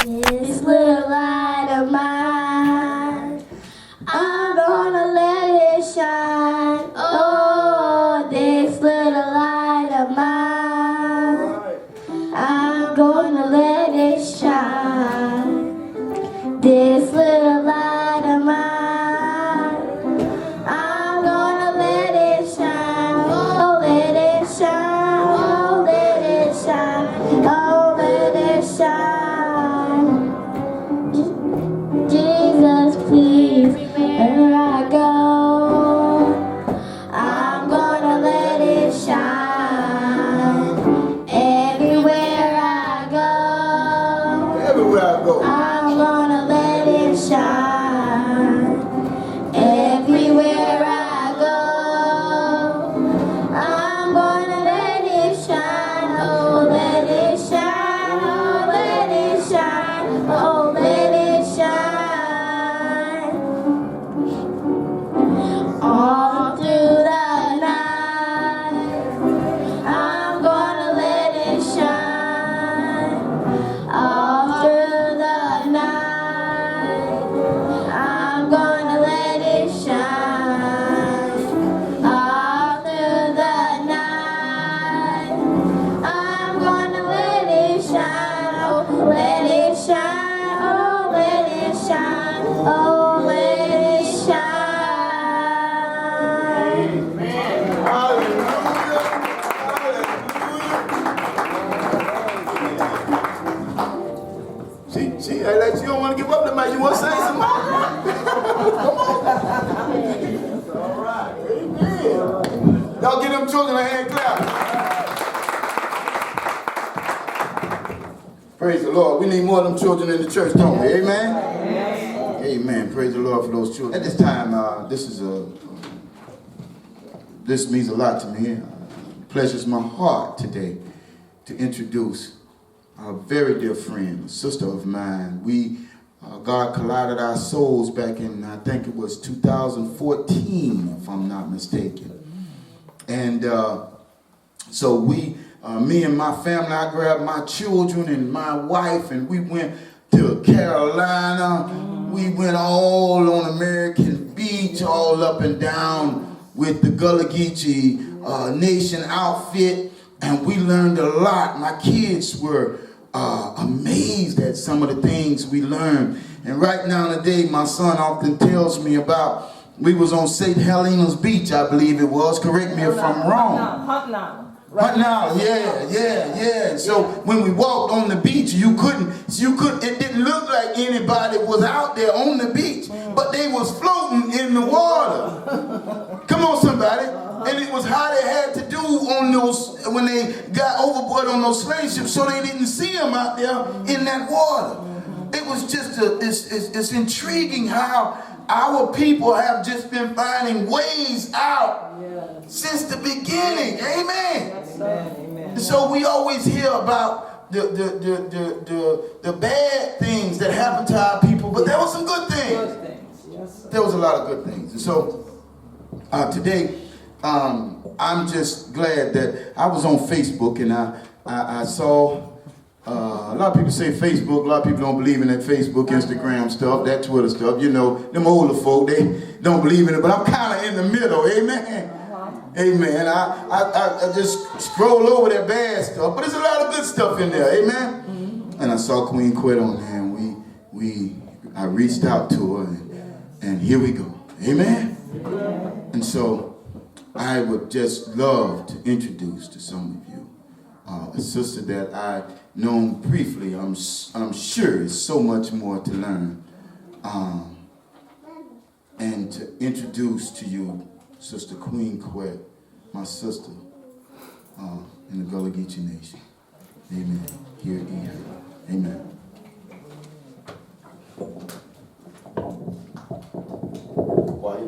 This little light of mine, I'm gonna let it shine. Oh, this little light of mine, I'm gonna let it shine. This little light of mine, I'm gonna let it shine. Oh, let it shine. Oh, let it shine. Oh, let it shine. Jesus, please, where I go, I'm gonna let it shine. Everywhere I go, I'm gonna let it shine. Everywhere I go, I'm gonna let it shine. Oh, let it shine. Oh, let it shine. Oh, let it shine. All through the night, I'm gonna let it shine. All through the night, I'm gonna let it shine. All through the night, I'm gonna let it shine. Oh, let it shine. Oh, let it shine. Oh, let it shine. See, like you don't want to give up the mic. You want to say something? Come on. All right. Amen. Y'all give them children a hand clap. Praise the Lord. We need more of them children in the church, don't we? Amen? Amen. Praise the Lord for those children. At this time, this means a lot to me. Pleasures my heart today to introduce a very dear friend, a sister of mine. God collided our souls back in, I think it was 2014, if I'm not mistaken. And so me and my family, I grabbed my children and my wife, and we went to Carolina. We went all on American Beach, all up and down with the Gullah Geechee Nation outfit, and we learned a lot. My kids were amazed at some of the things we learned. And right now today, my son often tells me about, we was on St. Helena's Beach, I believe it was. Correct me if I'm wrong. Hunting Island, yeah. So when we walked on the beach, you couldn't, it didn't look like anybody was out there on the beach, but they was floating in the water. Come on, somebody. And it was how they had to do on those, when they got overboard on those slave ships, so they didn't see them out there in that water. It was just, it's intriguing how our people have just been finding ways out since the beginning. Amen. Amen. So we always hear about the bad things that happen to our people, but there were some good things. There was a lot of good things. And so today, I'm just glad that I was on Facebook, and I saw a lot of people say Facebook. A lot of people don't believe in that Facebook, Instagram stuff, that Twitter stuff. You know, them older folk, they don't believe in it, but I'm kind of in the middle. Amen. Amen. I just scroll over that bad stuff, but there's a lot of good stuff in there. Amen. And I saw Queen Quet on there, and I reached out to her, and here we go. Amen. And so I would just love to introduce to some of you a sister that I known briefly. I'm sure is so much more to learn, and to introduce to you Sister Queen Quet, my sister in the Gullah Geechee Nation. Amen. Here in her. Amen. Why?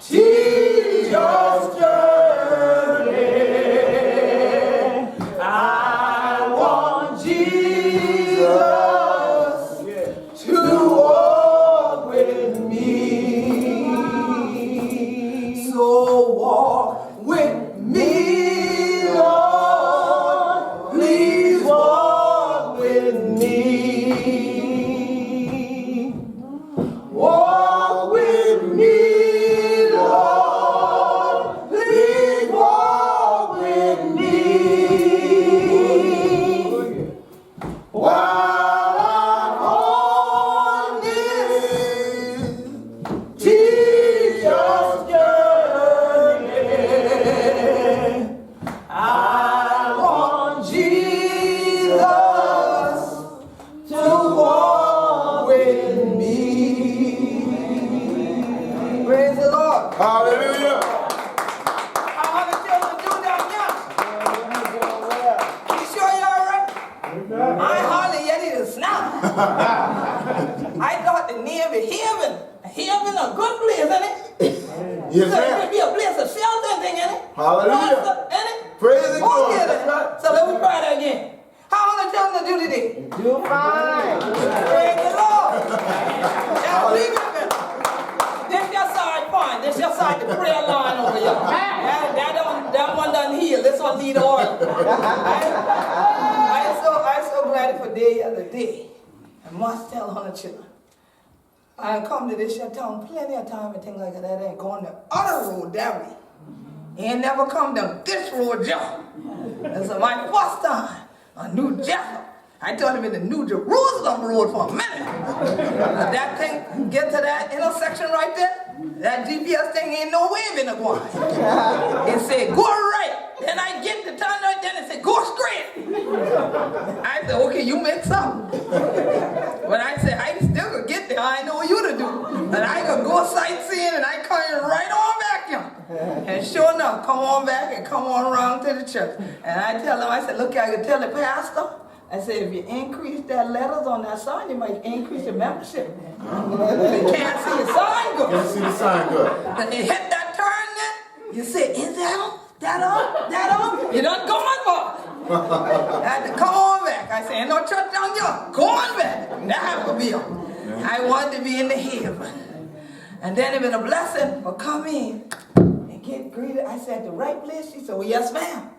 Jesus journey. I thought the name is Haven. Haven a good place, isn't it? Yes, So it ma'am. could be a place of shelter and thing, isn't it? Hallelujah. Isn't it? Praise the Lord. Okay, That's then. right. So let me try that again. How many children do today? Do fine. Praise the Lord. Now, leave it a minute. This your side point. This your side, the prayer line over here. That one doesn't heal. This one need oil. I'm so glad for day after day. I must tell 100 children. I come to this your town plenty of time and things like that. I ain't going the other road that way. He ain't never come down this road, Joe. This is my first time on New Jerusalem. I told him in the New Jerusalem road for a minute. That thing get to that intersection right there, that GPS thing ain't no way been going. It said, go right. Then I get the turn right there and it said, go straight. I said, okay, you mix up. But I said, I still could get there. I know what you to do. But I could go sightseeing and I come right on back here. And sure enough, come on back and come on around to the church. And I tell him, I said, look, I could tell the pastor. I said, if you increase that letters on that sign, you might increase your membership. You can't see the sign good. Can't see the sign good. When you hit that turn there, you say, is that on? That on? That on? You done going for. I had to come on back. I said, ain't no church down here. Go on back. That has to be on. I wanted to be in the Haven. And then it been a blessing for come in and get greeted. I said, the right place? She said, well, yes, ma'am.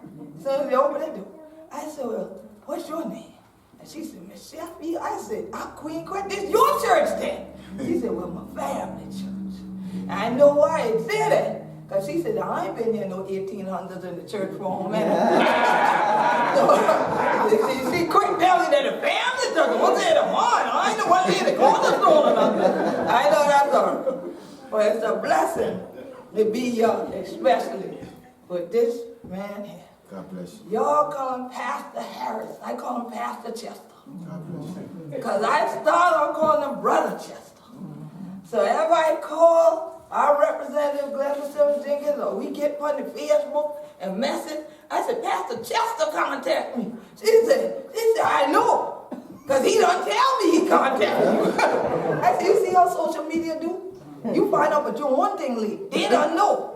So we opened the door. I said, well, what's your name? And she said, Miss Sheffield. I said, I'm Queen Quet. This your church then? She said, well, my family church. And I know why it said that. Because she said, I ain't been there no 1800s in the church for a minute. So, she quick tell me that the family church was there tomorrow. I ain't the one here to cornerstone or nothing. I know that's all. But it's a blessing to be young, especially with this man here. God bless you. Y'all call him Pastor Harris. I call him Pastor Chester. God bless you. Because I started on calling him Brother Chester. So if I call our representative Glenn Silver Jenkins or we get on the Facebook and message, I said, Pastor Chester contact me. She said, I know. Because he don't tell me he contacted you. I said, you see how social media do? You find out but you one thing lead. They don't know.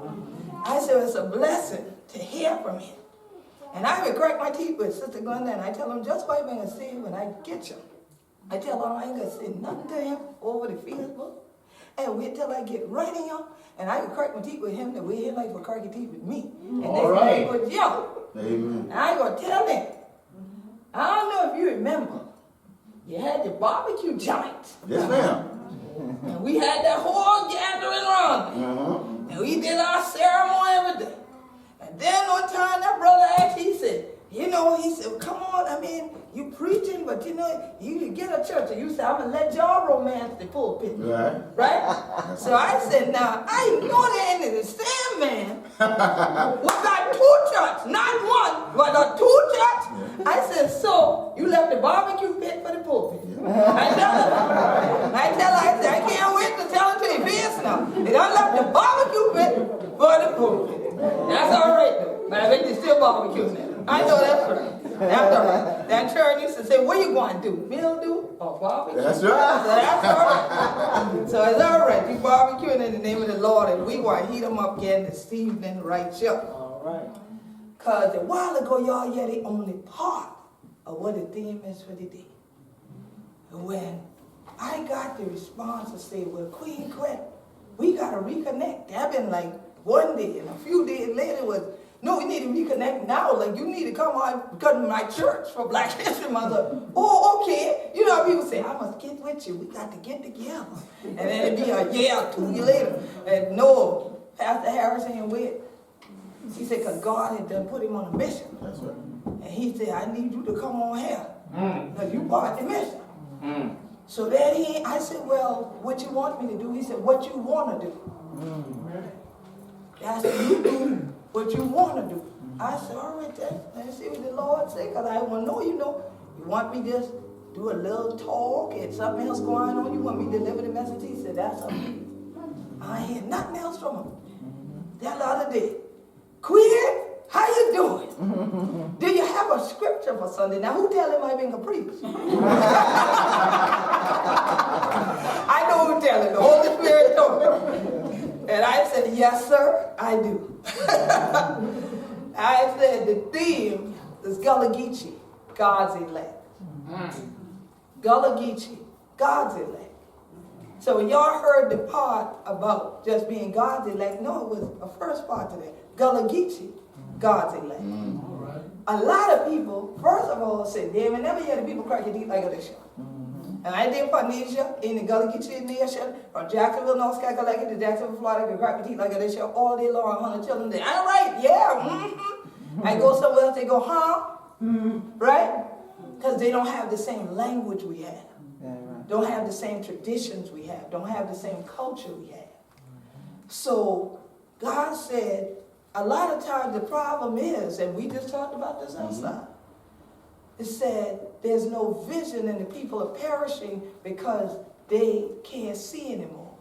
I said, it's a blessing to hear from him. And I would crack my teeth with Sister Glenda and I tell him, just what I'm going to say when I get you. I tell him I ain't going to say nothing to him over the Facebook. And wait till I get right in him. And I would crack my teeth with him the way he like for cracking teeth with me. And all right. was yo. Amen. And I going to tell him. I don't know if you remember. You had the barbecue joint. Yes, ma'am. And we had that whole gathering around. And we did our ceremony every day. And then one time that brother asked, he said, come on, I mean, you preaching, but you can get a church. And you said, I'm going to let y'all romance the pulpit. Right? So I said, now, I know there ain't the same man. We got two churches, not one, but a two church. I said, so you left the barbecue pit for the pulpit. I tell her, I said, I can't wait to tell it to your face now. They done left the barbecue pit for the pulpit. That's all right, though. But I bet they still barbecuing there. I know that's right. That's all right. That church used to say, what you going to do? Mildew or barbecue? That's right. So that's all right. So it's all right. You barbecuing in the name of the Lord, and we want to heat them up again this evening right here. All right. Because a while ago, y'all, yeah, the only part of what the theme is for the day. When I got the response to say, well, Queen Quet, we got to reconnect. That been like one day, and a few days later was, no, we need to reconnect now. Like, you need to come on, come to my church for Black History Month. Oh, okay. You know how people say, I must get with you. We got to get together. And then it'd be a year or 2 years later. And no, Pastor Harris ain't with. He said, because God had done put him on a mission. That's right. And he said, I need you to come on here. Because you part the mission. So then I said, well, what you want me to do? He said, what you want to do. I said, you do what you want to do. I said, all right then, let's see what the Lord said, because I want to know, you want me just do a little talk and something else going on? You want me to deliver the message? He said, that's up to you. I ain't hear nothing else from him. That other day, Queen, how you doing? Do you have have a scripture for Sunday. Now, who tell him I been a priest? I know who tell him. The Holy Spirit told me. And I said, yes, sir, I do. I said, the theme is Gullah Geechee, God's elect. Gullah Geechee, God's elect. So when y'all heard the part about just being God's elect, no, it was a first part to that. Gullah Geechee, God's elect. A lot of people, first of all, said, they will never hear the people crack your teeth like this. And I did Panesia in the Gullah Geechee Nation, from Jacksonville, North Carolina to Jacksonville, Florida, to crack your teeth like this all day long, 100 children. They, all right, yeah. I go somewhere else, they go, huh? Right? Because they don't have the same language we have. Don't have the same traditions we have. Don't have the same culture we have. So God said, a lot of times the problem is, and we just talked about this outside, it said there's no vision and the people are perishing because they can't see anymore.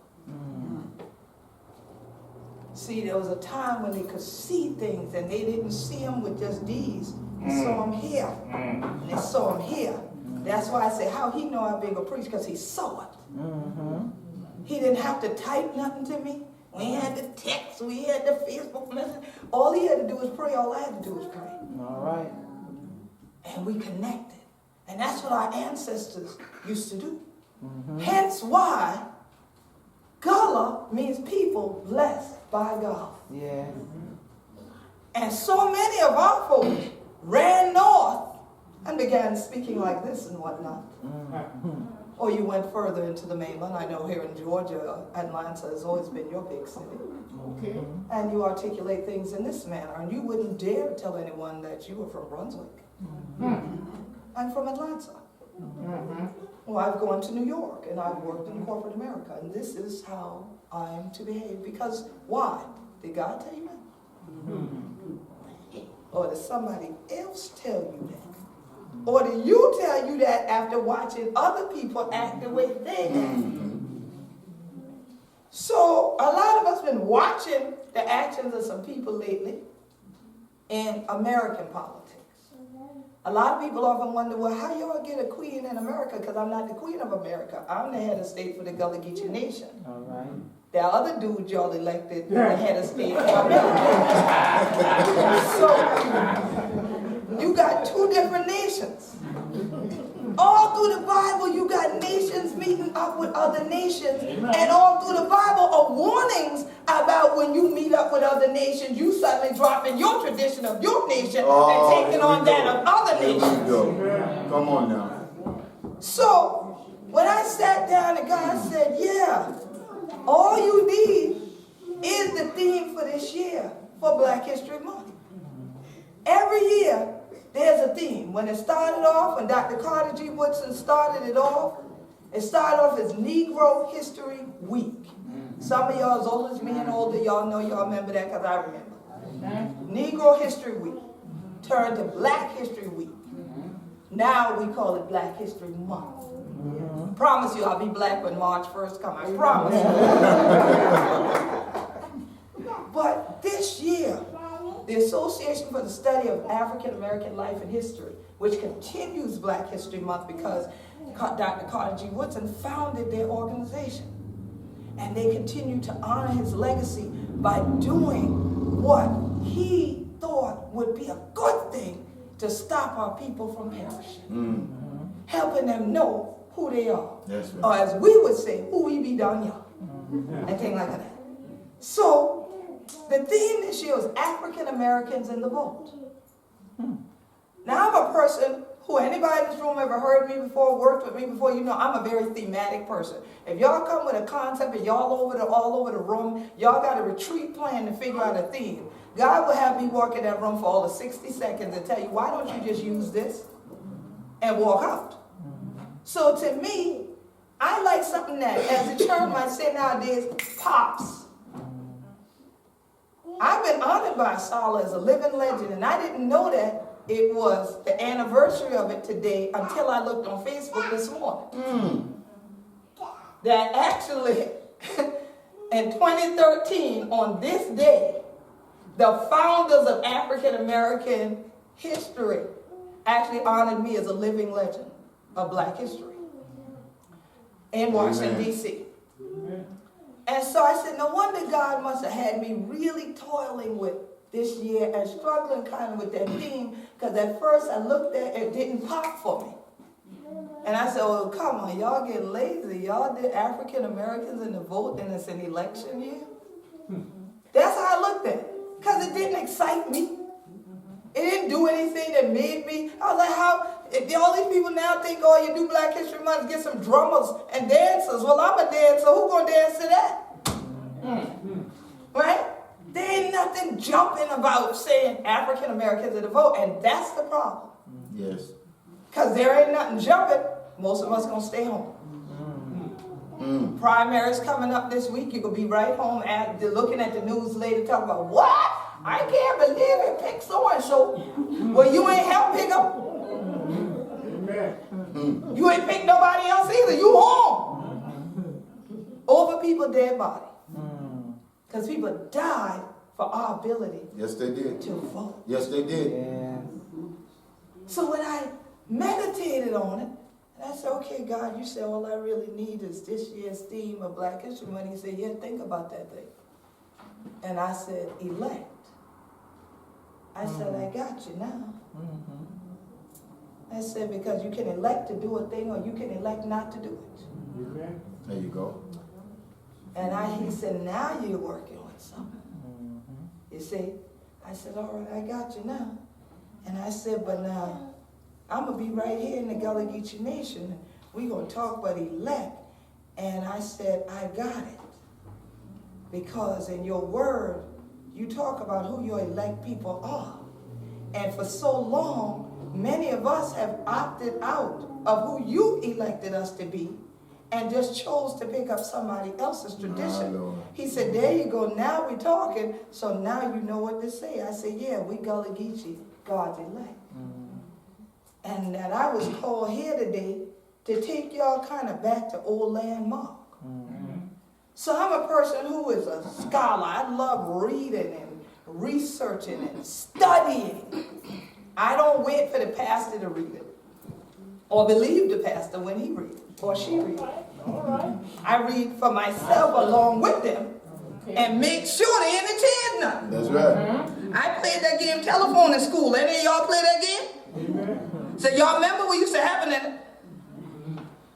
See, there was a time when they could see things and they didn't see them with just these. They saw them here. And they saw them here. That's why I say, how he know I'm being a priest? Because he saw it. He didn't have to type nothing to me. We had the text, we had the Facebook message. All he had to do was pray. All I had to do was pray. All right. And we connected. And that's what our ancestors used to do. Hence why Gullah means people blessed by God. Yeah. And so many of our folks ran north and began speaking like this and whatnot. Or you went further into the mainland. I know here in Georgia, Atlanta has always been your big city. Okay. And you articulate things in this manner. And you wouldn't dare tell anyone that you were from Brunswick. I'm from Atlanta. Well, I've gone to New York and I've worked in corporate America. And this is how I'm to behave. Because why? Did God tell you that? Or did somebody else tell you that? Or do you tell you that after watching other people act the way they act? So a lot of us been watching the actions of some people lately in American politics. A lot of people often wonder, well, how y'all get a queen in America? Because I'm not the queen of America. I'm the head of state for the Gullah Geechee Nation. All right. There are other dudes y'all elected the head of state for America. So you got two different nations. All through the Bible, you got nations meeting up with other nations. And all through the Bible are warnings about when you meet up with other nations, you suddenly dropping your tradition of your nation and taking on that of other nations. Here we go. Come on now. So when I sat down and God said, yeah, all you need is the theme for this year for Black History Month. Every year, there's a theme. When it started off, when Dr. Carter G. Woodson started it off as Negro History Week. Some of y'all as old as me and older, y'all know, y'all remember that because I remember. Negro History Week turned to Black History Week. Now we call it Black History Month. Promise you I'll be black when March 1st comes. I promise you. But this year, the Association for the Study of African American Life and History, which continues Black History Month because Dr. Carter G. Woodson founded their organization. And they continue to honor his legacy by doing what he thought would be a good thing to stop our people from perishing. Helping them know who they are. That's right. Or as we would say, who we be down here. And things like that. So, the theme this year is African Americans in the vote. Now, I'm a person who, anybody in this room ever heard me before, worked with me before, you know I'm a very thematic person. If y'all come with a concept and y'all all over the room, y'all got a retreat plan to figure out a theme. God will have me walk in that room for all of 60 seconds and tell you, why don't you just use this and walk out? So to me, I like something that, as the church might say nowadays, pops. I've been honored by Sala as a living legend, and I didn't know that it was the anniversary of it today until I looked on Facebook this morning. That actually, in 2013, on this day, the founders of African American history actually honored me as a living legend of black history in Washington, D.C. And so I said, no wonder God must have had me really toiling with this year and struggling kind of with that theme, because at first I looked at it, didn't pop for me. And I said, oh, come on, y'all get lazy. Y'all did African Americans in the vote and it's an election year? That's how I looked at it, because it didn't excite me. It didn't do anything that made me. I was like, how? If all these people now think, oh, you do Black History Month, get some drummers and dancers. Well, I'm a dancer. Who gonna dance to that? Right? There ain't nothing jumping about saying African Americans in the vote, and that's the problem. Yes. Because there ain't nothing jumping. Most of us gonna stay home. Primaries coming up this week. You could be right home looking at the news later, talking about what? I can't believe it. Pick so and so. Well, you ain't help pick up. You ain't pick nobody else either. You home. Over people's dead body. Because people died for our ability. Yes, they did. To vote. Yes, they did. Yeah. So when I meditated on it, and I said, okay, God, you said all I really need is this year's theme of Black History Month. He said, yeah, think about that thing. And I said, elect. I said, I got you now. I said, because you can elect to do a thing or you can elect not to do it. There you go. And he said, now you're working with something. You see? I said, all right, I got you now. And I said, but now, I'm going to be right here in the Gullah Geechee Nation. We're going to talk about elect. And I said, I got it. Because in your word, you talk about who your elect people are. And for so long, many of us have opted out of who you elected us to be and just chose to pick up somebody else's tradition. He said, there you go, now we're talking, so now you know what to say. I said, yeah, we Gullah Geechee, God's elect. And that I was called here today to take y'all kind of back to old landmark. So I'm a person who is a scholar. I love reading and researching and studying. I don't wait for the pastor to read it or believe the pastor when he reads it or she reads it. I read for myself along with them and make sure they ain't change nothing. That's right. I played that game telephone in school. Any of y'all play that game? So y'all remember what used to happen in it?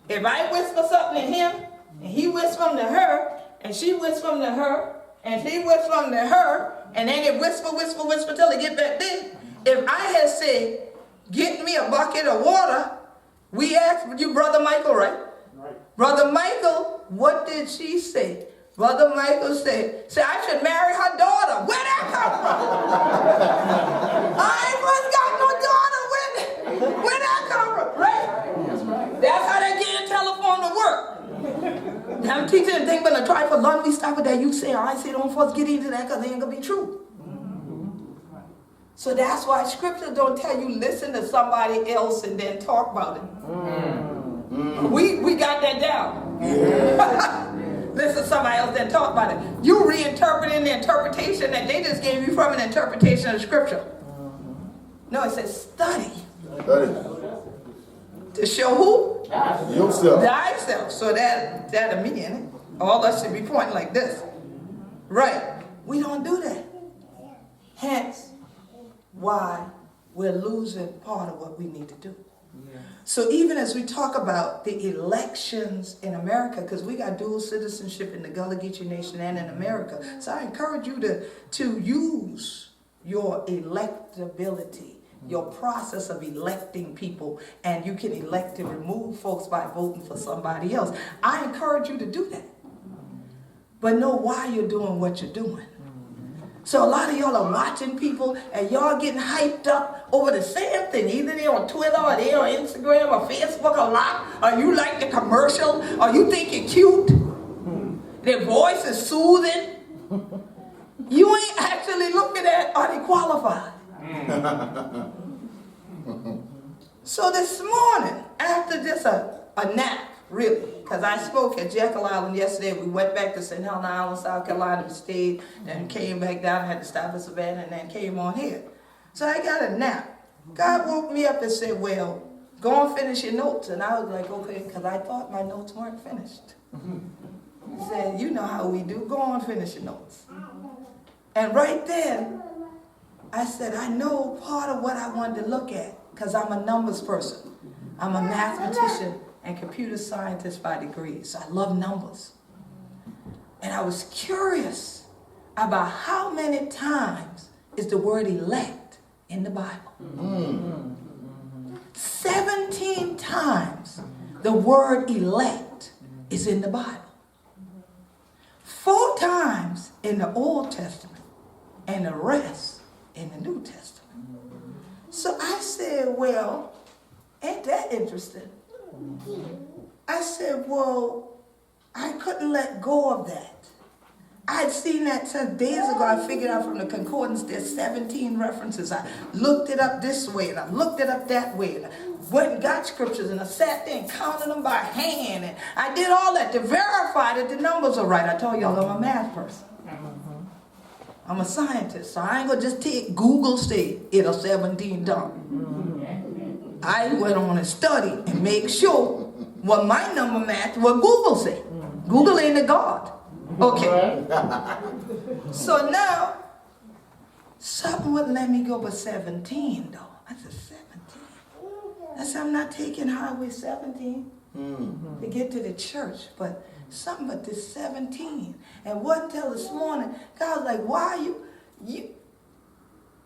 If I whisper something to him, and he whispers them to her, and she whispers them to her, and he whispers them to her, and then they whisper till they get back there. If I had said, get me a bucket of water, we asked you, Brother Michael, right? Brother Michael, what did she say? Brother Michael said, I should marry her daughter. Where'd that come from? I ain't first got no daughter. Where'd that come from? Right? That's how they get a telephone to work. I'm teaching anything but a try for lunch. We stop with that. You say, I say, don't first get into that because it ain't going to be true. So that's why scripture don't tell you listen to somebody else and then talk about it. We got that down. Listen to somebody else then talk about it. You reinterpreting the interpretation that they just gave you from an interpretation of scripture. No, it says study. To show who? Yourself. Thyself. So that'll mean it. All us should be pointing like this. Right. We don't do that. Hence, why we're losing part of what we need to do. So even as we talk about the elections in America, because we got dual citizenship in the Gullah Geechee Nation and in America, so I encourage you to use your electability, your process of electing people, and you can elect to remove folks by voting for somebody else. I encourage you to do that, but know why you're doing what you're doing. So a lot of y'all are watching people and y'all getting hyped up over the same thing. Either they're on Twitter or they're on Instagram or Facebook a lot, or you like the commercial, or you think you're cute. Their voice is soothing. You ain't actually looking at are they qualified. So this morning, after just a nap, really, because I spoke at Jekyll Island yesterday. We went back to St. Helena Island, South Carolina. We stayed, then came back down, had to stop at Savannah, and then came on here. So I got a nap. God woke me up and said, well, go and finish your notes. And I was like, okay, because I thought my notes weren't finished. He said, you know how we do. Go on, finish your notes. And right then, I said, I know part of what I wanted to look at, because I'm a numbers person. I'm a mathematician and computer scientist by degree, so I love numbers. And I was curious about how many times is the word elect in the Bible. 17 times the word elect is in the Bible. 4 times in the Old Testament and the rest in the New Testament. So I said, well, ain't that interesting? I said, well, I couldn't let go of that. I'd seen that since days ago. I figured out from the concordance there's 17 references. I looked it up this way and I looked it up that way. And I went and got scriptures and I sat there and counted them by hand. And I did all that to verify that the numbers are right. I told y'all I'm a math person. I'm a scientist, so I ain't gonna just take Google say it'll 17 done. I went on and studied and make sure what my number matched what Google said. Google ain't a god. Okay. So now, something wouldn't let me go but 17 though. I said 17. I said I'm not taking Highway 17 to get to the church, but something but this 17. And wasn't until this morning, God was like, why are you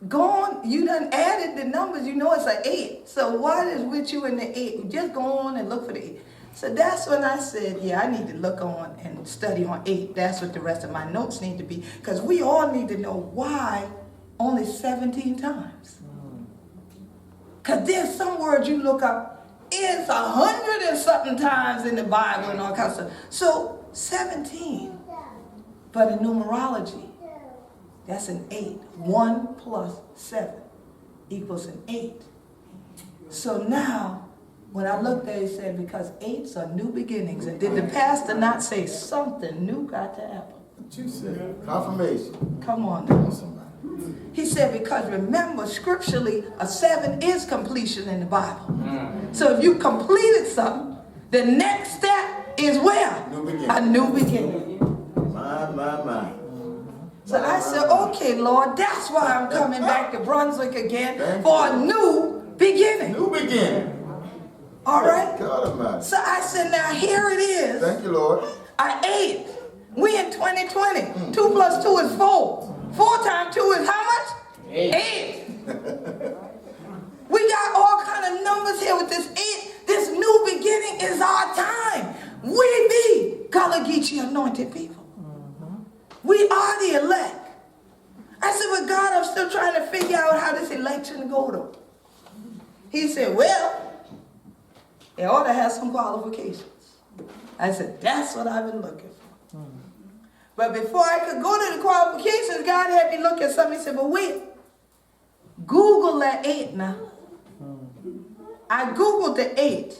gone? You done added the numbers, you know it's an 8. So what is with you in the 8? Just go on and look for the 8. So that's when I said, yeah, I need to look on and study on 8. That's what the rest of my notes need to be. Because we all need to know why only 17 times. Because there's some words you look up, it's 100 and something times in the Bible and all kinds of stuff. So 17. But in numerology, that's an 8. 1 plus 7 equals an 8. So now, when I looked at it, it said, because 8s are new beginnings. And did the pastor not say something new got to happen? What you said? Confirmation. Come on now. Somebody. He said, because remember, scripturally, a 7 is completion in the Bible. So if you completed something, the next step is where? New beginning. A new beginning. My. So I said, okay, Lord, that's why I'm coming back to Brunswick again for a new beginning. New beginning. All right? God Almighty. So I said, now here it is. Thank you, Lord. I 8. We in 2020. 2 plus 2 is 4. 4 times 2 is how much? 8. We got all kind of numbers here with this 8. This new beginning is our time. We be Gullah Geechee anointed people. We are the elect. I said, well, God, I'm still trying to figure out how this election go though. He said, well, it ought to have some qualifications. I said, that's what I've been looking for. But before I could go to the qualifications, God had me look at something. He said, but wait, Google that 8 now. I Googled the 8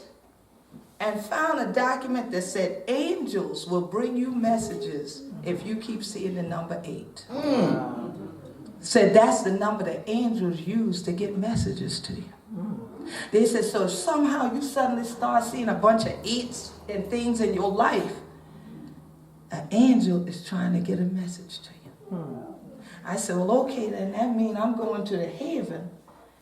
and found a document that said angels will bring you messages if you keep seeing the number 8. Said that's the number that angels use to get messages to you. They said, so if somehow you suddenly start seeing a bunch of 8s and things in your life, an angel is trying to get a message to you. I said, well, okay, then that means I'm going to the Haven,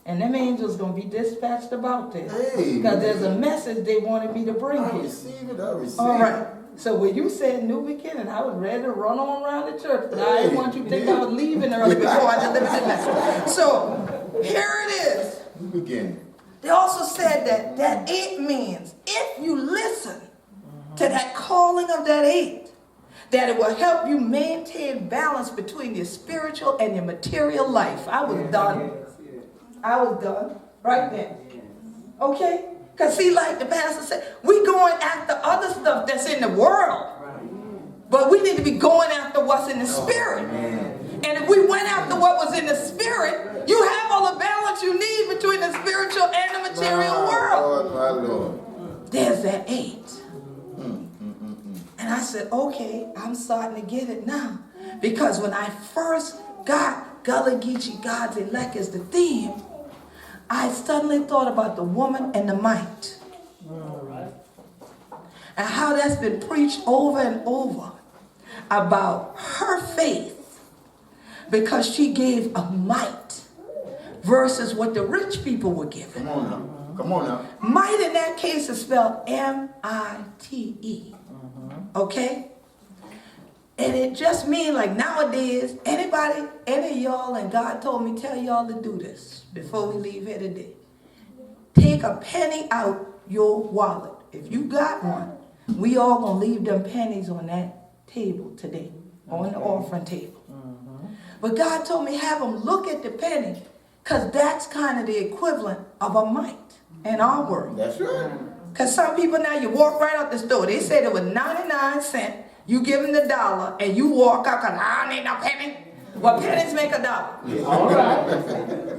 and them angels going to be dispatched about this. Because there's a message they wanted me to bring I here. receive it. I receive it. All right. So when you said new beginning, I was ready to run on around the church, but I didn't want you to think I was leaving early before I delivered the message. So here it is. New beginning. They also said that 8 means if you listen to that calling of that 8, that it will help you maintain balance between your spiritual and your material life. I was done. I was done right then. Okay? Because see, like the pastor said, we going after other stuff that's in the world. But we need to be going after what's in the spirit. And if we went after what was in the spirit, you have all the balance you need between the spiritual and the material world. My Lord. There's that 8. And I said, okay, I'm starting to get it now. Because when I first got Gullah Geechee, God's elect as the theme, I suddenly thought about the woman and the mite. And how that's been preached over and over about her faith because she gave a mite versus what the rich people were giving. Come on now. Come on now. Mite in that case is spelled M-I-T-E. Okay? And it just means like nowadays, any of y'all, and God told me tell y'all to do this before we leave here today. Take a penny out your wallet. If you got one, we all gonna leave them pennies on that table today, on the offering table. But God told me have them look at the penny, because that's kind of the equivalent of a mite in our world. That's right. Because some people now, you walk right out the store. They said it was 99 cents. You give them the $1 and you walk out because I don't need no penny. Well, pennies make $1. All right.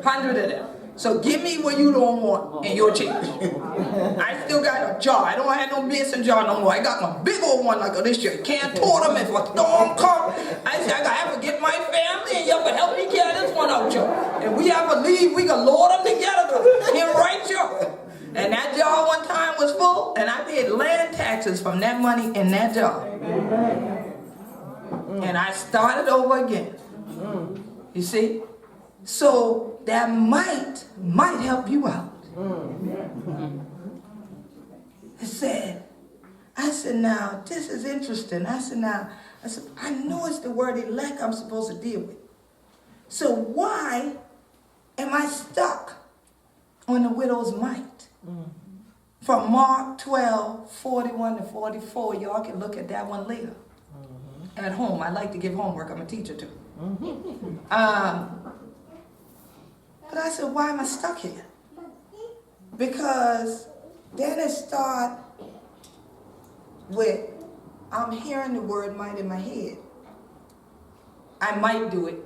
100 of them. So give me what you don't want in your change. I still got a jar. I don't have no mason jar no more. I got my big old one like this year. Can't pour them if a storm comes. I say I have to get my family and y'all can help me carry this one out, y'all. And we have to leave, we can load them together. Here right, y'all. And that jar one time was full, and I paid land taxes from that money in that jar. And I started over again. You see? So that might help you out. I said, now, this is interesting. I said, I know it's the word elect I'm supposed to deal with. So why am I stuck on the widow's mite? From Mark 12, 41 to 44, y'all can look at that one later. At home, I like to give homework. I'm a teacher too. But I said, why am I stuck here? Because then it started with, I'm hearing the word might in my head. I might do it.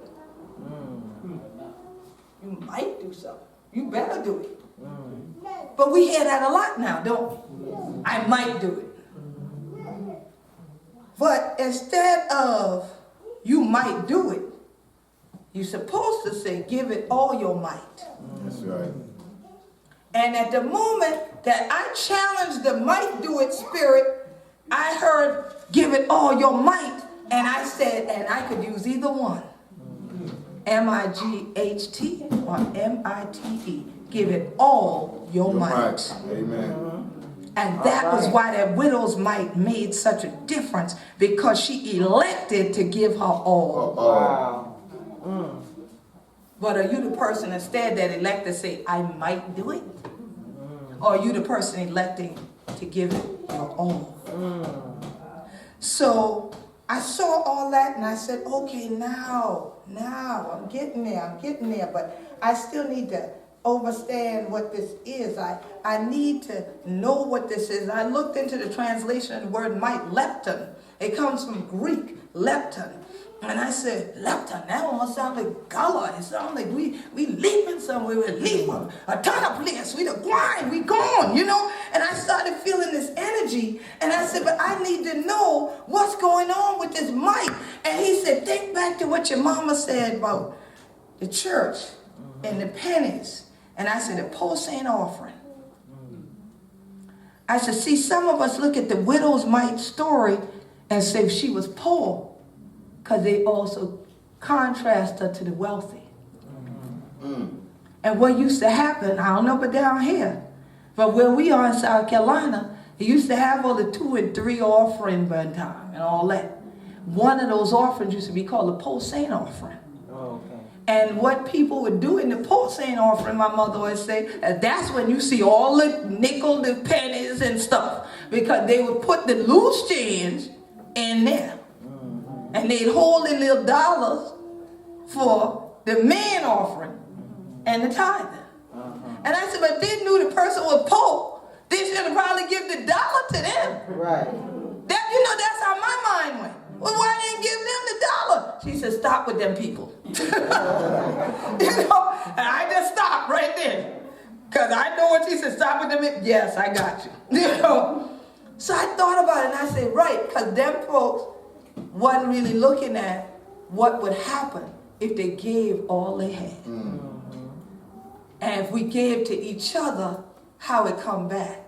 You might do something. You better do it. But we hear that a lot now, don't we? I might do it. But instead of you might do it, you're supposed to say, give it all your might. That's right. And at the moment that I challenged the might do it spirit, I heard, give it all your might. And I said, and I could use either one. M-I-G-H-T or M-I-T-E. Give it all your might. Amen. And that was why that widow's mite made such a difference, because she elected to give her all. Wow. But are you the person instead that elected to say, I might do it? Or are you the person electing to give it your all? So I saw all that and I said, okay, now, I'm getting there, but I still need to understand what this is. I need to know what this is. I looked into the translation of the word might, lepton. It comes from Greek, lepton. And I said, lepton, that almost sounds like Gullah. It sounds like we leaping somewhere. We're leaping a ton of place. We the grind, we gone, you know? And I started feeling this energy. And I said, but I need to know what's going on with this mic. And he said, think back to what your mama said about the church and the pennies. And I said, the post-saint offering. I said, see, some of us look at the widow's mite story and say she was poor, because they also contrast her to the wealthy. And what used to happen, I don't know but down here, but where we are in South Carolina, it used to have all the 2 and 3 offering by time and all that. One of those offerings used to be called the post-saint offering. And what people would do in the post-saint offering, my mother would say, that's when you see all the nickel, the pennies and stuff, because they would put the loose change in there. And they'd hold in little dollars for the main offering and the tithing. And I said, but they knew the person was poor. They should have probably give the dollar to them. Right. That, you know, that's how my mind went. Well, why didn't give them the dollar? She said, stop with them people. You know, and I just stopped right there. Because I know what she said, stop with them. Yes, I got you. You know. So I thought about it and I said, right, because them folks wasn't really looking at what would happen if they gave all they had. And if we gave to each other, how it come back.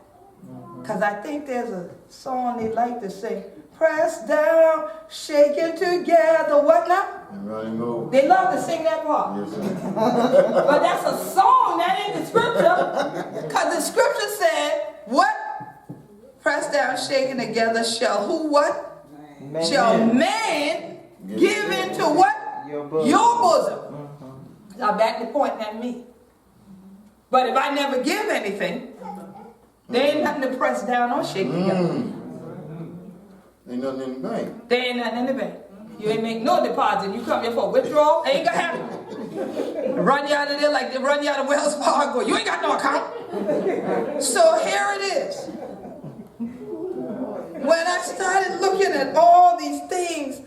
Because I think there's a song they like to sing, press down, shaking together, what now? Running over. They love to sing that part. Yes, sir. But that's a song, that ain't the scripture. Because the scripture said, what? Press down, shaking together, shall who what? Man. Shall man give into what? Your bosom. Your bosom. Now back to pointing at me. But if I never give anything, there ain't nothing to press down or shake together. Ain't nothing in the bank. There ain't nothing in the bank. You ain't make no deposit. You come here for a withdrawal, ain't gonna happen. Run you out of there like they run you out of Wells Fargo. You ain't got no account. So here it is. When I started looking at all these things,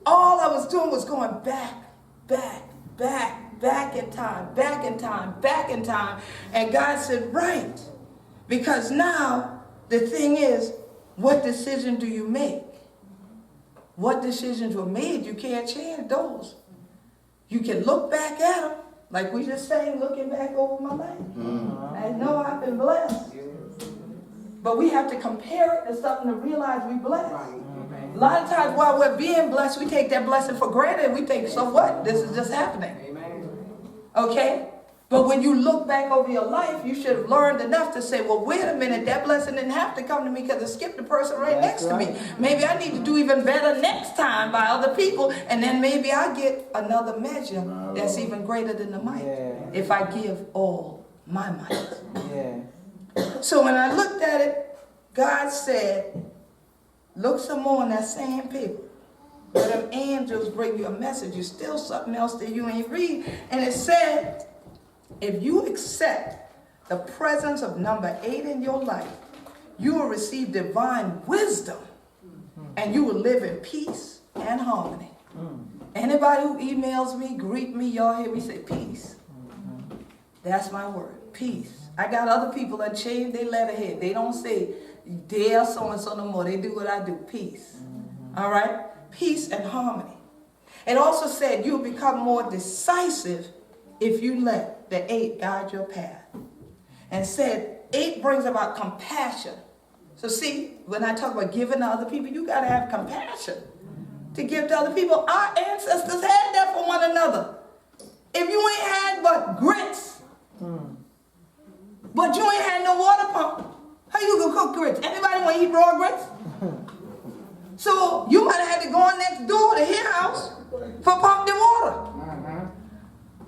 all I was doing was going back in time. And God said, right. Because now the thing is, what decision do you make? What decisions were made, you can't change those. You can look back at them, like we just sang, looking back over my life. I know I've been blessed. But we have to compare it to something to realize we're blessed. A lot of times while we're being blessed, we take that blessing for granted. We think, so what? This is just happening. Okay? But when you look back over your life, you should have learned enough to say, well, wait a minute, that blessing didn't have to come to me because it skipped the person right next to me. Maybe I need to do even better next time by other people, and then maybe I get another measure that's even greater than the might if I give all my might. So when I looked at it, God said, look some more on that same paper. Let them angels bring you a message. There's still something else that you ain't read. And it said, if you accept the presence of number 8 in your life, you will receive divine wisdom and you will live in peace and harmony. Anybody who emails me, greet me, y'all hear me say peace. That's my word, peace. I got other people that change their letterhead. They don't say, dear so-and-so no more. They do what I do, peace. All right? Peace and harmony. It also said you'll become more decisive if you let the 8 guide your path. And said 8 brings about compassion. So see, when I talk about giving to other people, you got to have compassion to give to other people. Our ancestors had that for one another. If you ain't had but grits, but you ain't had no water pump, how you gonna cook grits? Anybody want to eat raw grits? So you might have had to go on next door to his house for pumping water.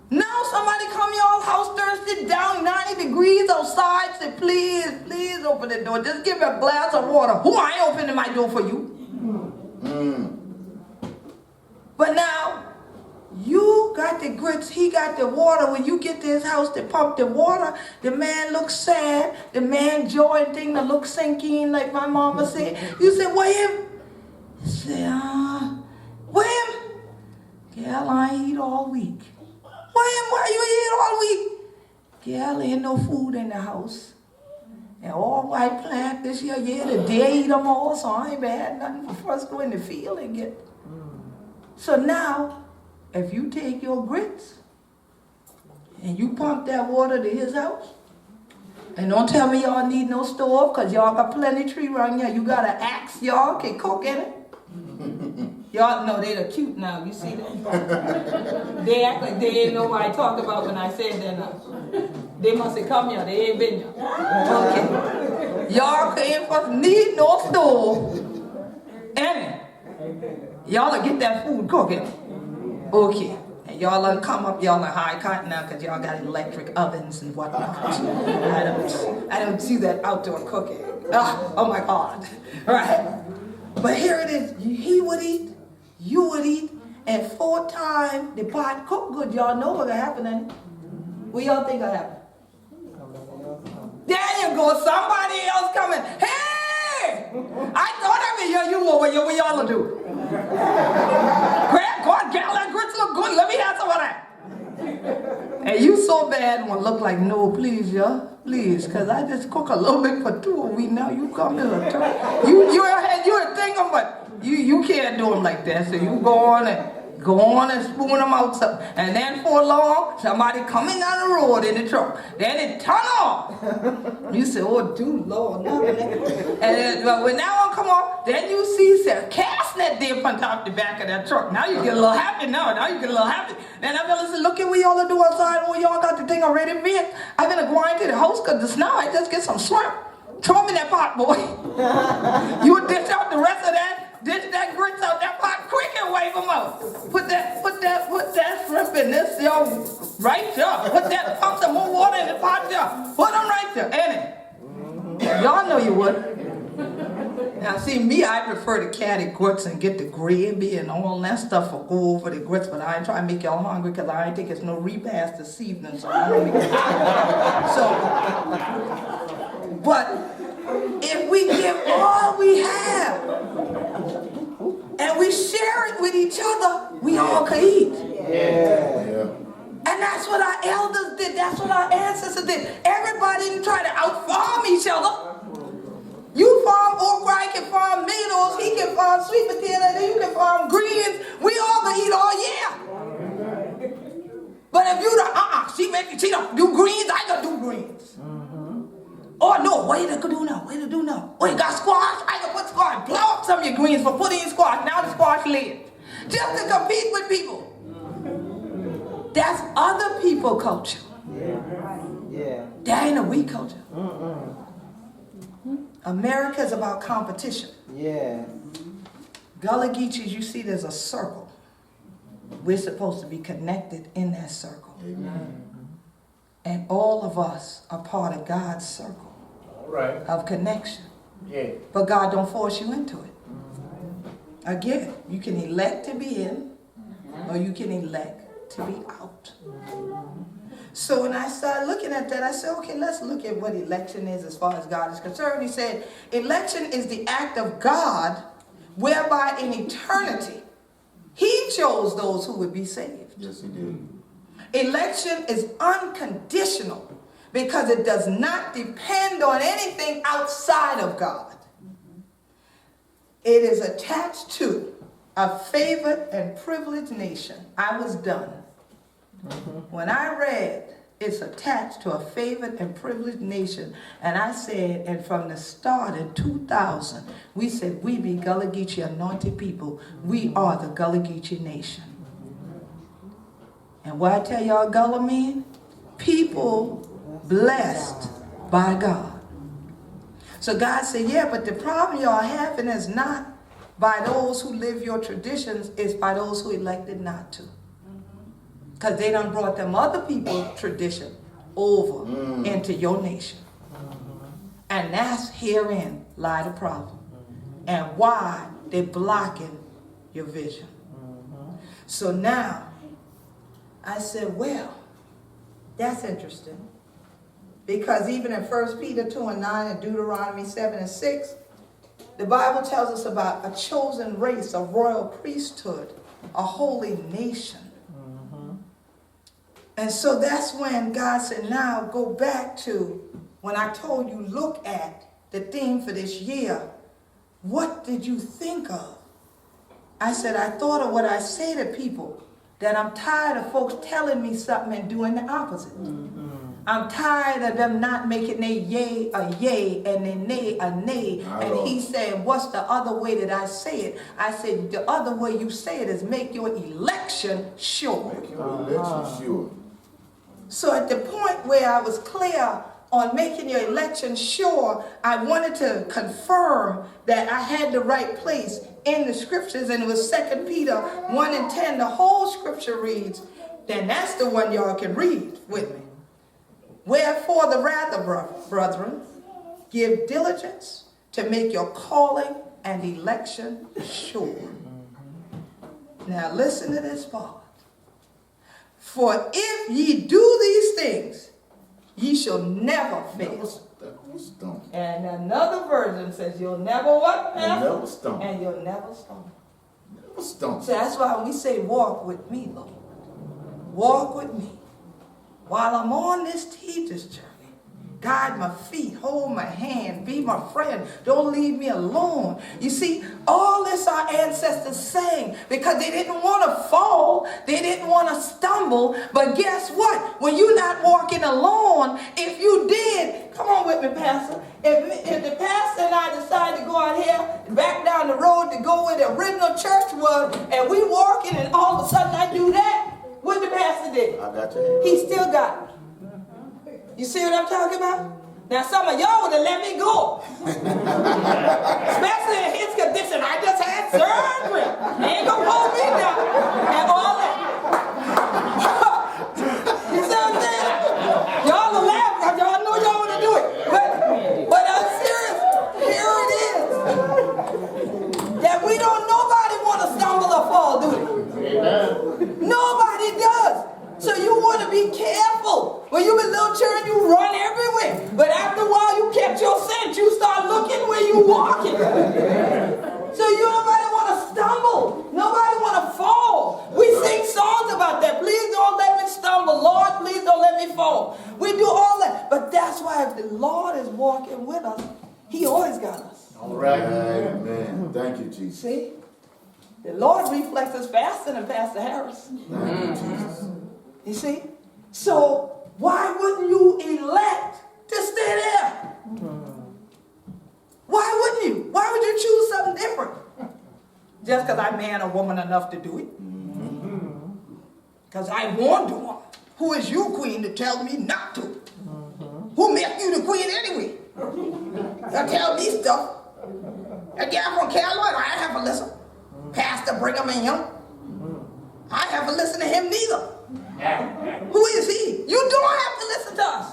Now somebody come y'all house thirsty down 90 degrees outside, say please open the door. Just give me a glass of water. Who I ain't opening my door for you? But now you got the grits, he got the water. When you get to his house to pump the water, the man looks sad. The man joy and thing that looks sinking, like my mama said. You say, William? You say, William? Girl, I ain't eat all week. William, why you eat all week? Girl, ain't no food in the house. And all white plant this year, the deer eat them all, so I ain't had nothing for us to go in the field and get. So now, if you take your grits and you pump that water to his house, and don't tell me y'all need no stove, because y'all got plenty tree around here. You got an axe, y'all can cook in it. Y'all know they're cute now, you see that? They act like they ain't know what I talked about when I said that now. They must have come here, they ain't been here. Okay. Y'all can't need no stove. And y'all will get that food cooking. Okay. And y'all will come up, y'all are high cotton now because y'all got electric ovens and whatnot. I don't see that outdoor cooking. Oh my God. All right. But here it is. He would eat, you would eat, and 4 times the pot cooked good. Y'all know what's going to happen, ain't it? What y'all think will happen? There you go. Somebody else coming. Hey! I thought I would hear you over here. What y'all will do? Grab, God, gal, that grits look good. Let me have some of that. And you so bad one look like, no, please, y'all. Please, because I just cook a little bit for 2 of we now. You come to the turn. You're thinking, but you can't do them like that. So you go on and Go on and spoon them out some. And then for long, somebody coming down the road in the truck. Then it turn off. You say, oh, dude, Lord, nothing. And then, but when that one come off, then you see cast that dip on top the back of that truck. Now you get a little happy now. Now you get a little happy. Then I fella said, look at what y'all are doing outside. Oh, y'all got the thing already made. I'm going to go into the house because the snow, I just get some shrimp. Throw me in that pot, boy. You dish out the rest of that. Dish that grits out that pot quick and wave them out. Put that shrimp in this, yo, right there. Pump some more water in the pot there. Put them right there, ain't it? Y'all know you would. Now see me, I prefer the catty grits and get the gravy and all that stuff or go over the grits, but I ain't trying to make y'all hungry because I ain't think it's no repast this evening, so I don't make it. But if we give all we have and we share it with each other, we all can eat. Yeah. And that's what our elders did. That's what our ancestors did. Everybody didn't try to out-farm each other. You farm okra, I can farm tomatoes, he can farm sweet potato, you can farm greens. We all can eat all year. But if you she don't do greens, I gotta do greens. Oh no, what you gonna do now? What you do now? Oh, you got squash? I can put squash. Blow up some of your greens for putting in squash. Now the squash lived. Just to compete with people. That's other people culture. Yeah. That ain't a we culture. America is about competition. Yeah. Gullah Geechees, you see there's a circle. We're supposed to be connected in that circle. Amen. And all of us are part of God's circle. Right. Of connection. Yeah. But God don't force you into it. Again, you can elect to be in or you can elect to be out. So when I started looking at that, I said, okay, let's look at what election is as far as God is concerned. He said, election is the act of God whereby in eternity he chose those who would be saved. Yes, he did. Election is unconditional because it does not depend on anything outside of God. It is attached to a favored and privileged nation. I was done. When I read it's attached to a favored and privileged nation, and I said, and from the start in 2000, we said we be Gullah Geechee anointed people. We are the Gullah Geechee nation. And what I tell y'all Gullah mean? People blessed by God. So God said, yeah, but the problem y'all having is not by those who live your traditions, it's by those who elected not to. Because they done brought them other people's tradition over into your nation. And that's herein lie the problem. And why they blocking your vision. So now, I said, well, that's interesting. Because even in 1 Peter 2:9 and Deuteronomy 7:6, the Bible tells us about a chosen race, a royal priesthood, a holy nation. And so that's when God said, now go back to when I told you, look at the theme for this year. What did you think of? I said, I thought of what I say to people, that I'm tired of folks telling me something and doing the opposite. I'm tired of them not making their yay a yay and their nay a nay. And he's saying, what's the other way that I say it? I said, the other way you say it is make your election sure. Make your election sure. So at the point where I was clear on making your election sure, I wanted to confirm that I had the right place in the scriptures, and it was 2 Peter 1:10. The whole scripture reads, then that's the one y'all can read with me. Wherefore the rather, brethren, give diligence to make your calling and election sure. Now listen to this part. For if ye do these things, ye shall never fail. And another version says you'll never what? Never stumble. And you'll never stumble. Never stumble. So that's why we say walk with me, Lord. Walk with me. While I'm on this teacher's journey, guide my feet, hold my hand, be my friend, don't leave me alone. You see, all this our ancestors sang because they didn't want to fall, they didn't want to stumble, but guess what? When you're not walking alone, if you did, come on with me, Pastor, if the pastor and I decide to go out here, back down the road to go where the original church was, and we walking and all of a sudden I do that, what the pastor did? I got your hand. He still got it. You see what I'm talking about? Now some of y'all would have let me go. Especially in his condition. I just had surgery. They ain't gonna hold me down. And all that. You see what I'm saying? Y'all will laugh because y'all know y'all want to do it. But I'm serious. Here it is. That we don't, nobody want to stumble or fall, do they? Nobody does. So you want to be careful. When you in little children, you run everywhere. But after a while, you catch your scent. You start looking where you walking. So you nobody want to stumble. Nobody want to fall. We sing songs about that. Please don't let me stumble. Lord, please don't let me fall. We do all that. But that's why if the Lord is walking with us, he always got us. All right. Amen. Thank you, Jesus. See? The Lord reflects us faster than Pastor Harris. Thank you, Jesus. You see? So why wouldn't you elect to stay there? Why wouldn't you? Why would you choose something different? Just because I'm man or woman enough to do it? Because I want to. Who is you, queen, to tell me not to? Who made you the queen anyway? They'll tell me stuff. That guy from Carolina, I have to listen. Pastor Brigham Young, I have to listen to him neither. Who is he? You don't have to listen to us.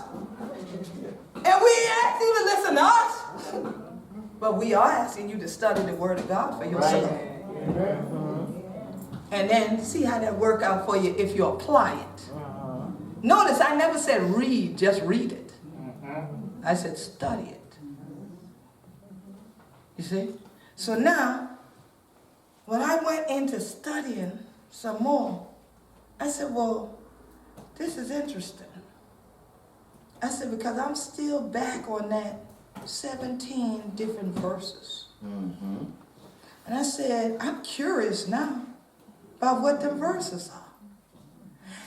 And we ain't asked you to listen to us. But we are asking you to study the Word of God for yourself. Right. And then see how that work out for you if you apply it. Notice I never said read, just read it. I said study it. You see? So now, when I went into studying some more, I said, well, this is interesting. I said, because I'm still back on that 17 different verses. Mm-hmm. And I said, I'm curious now about what the verses are.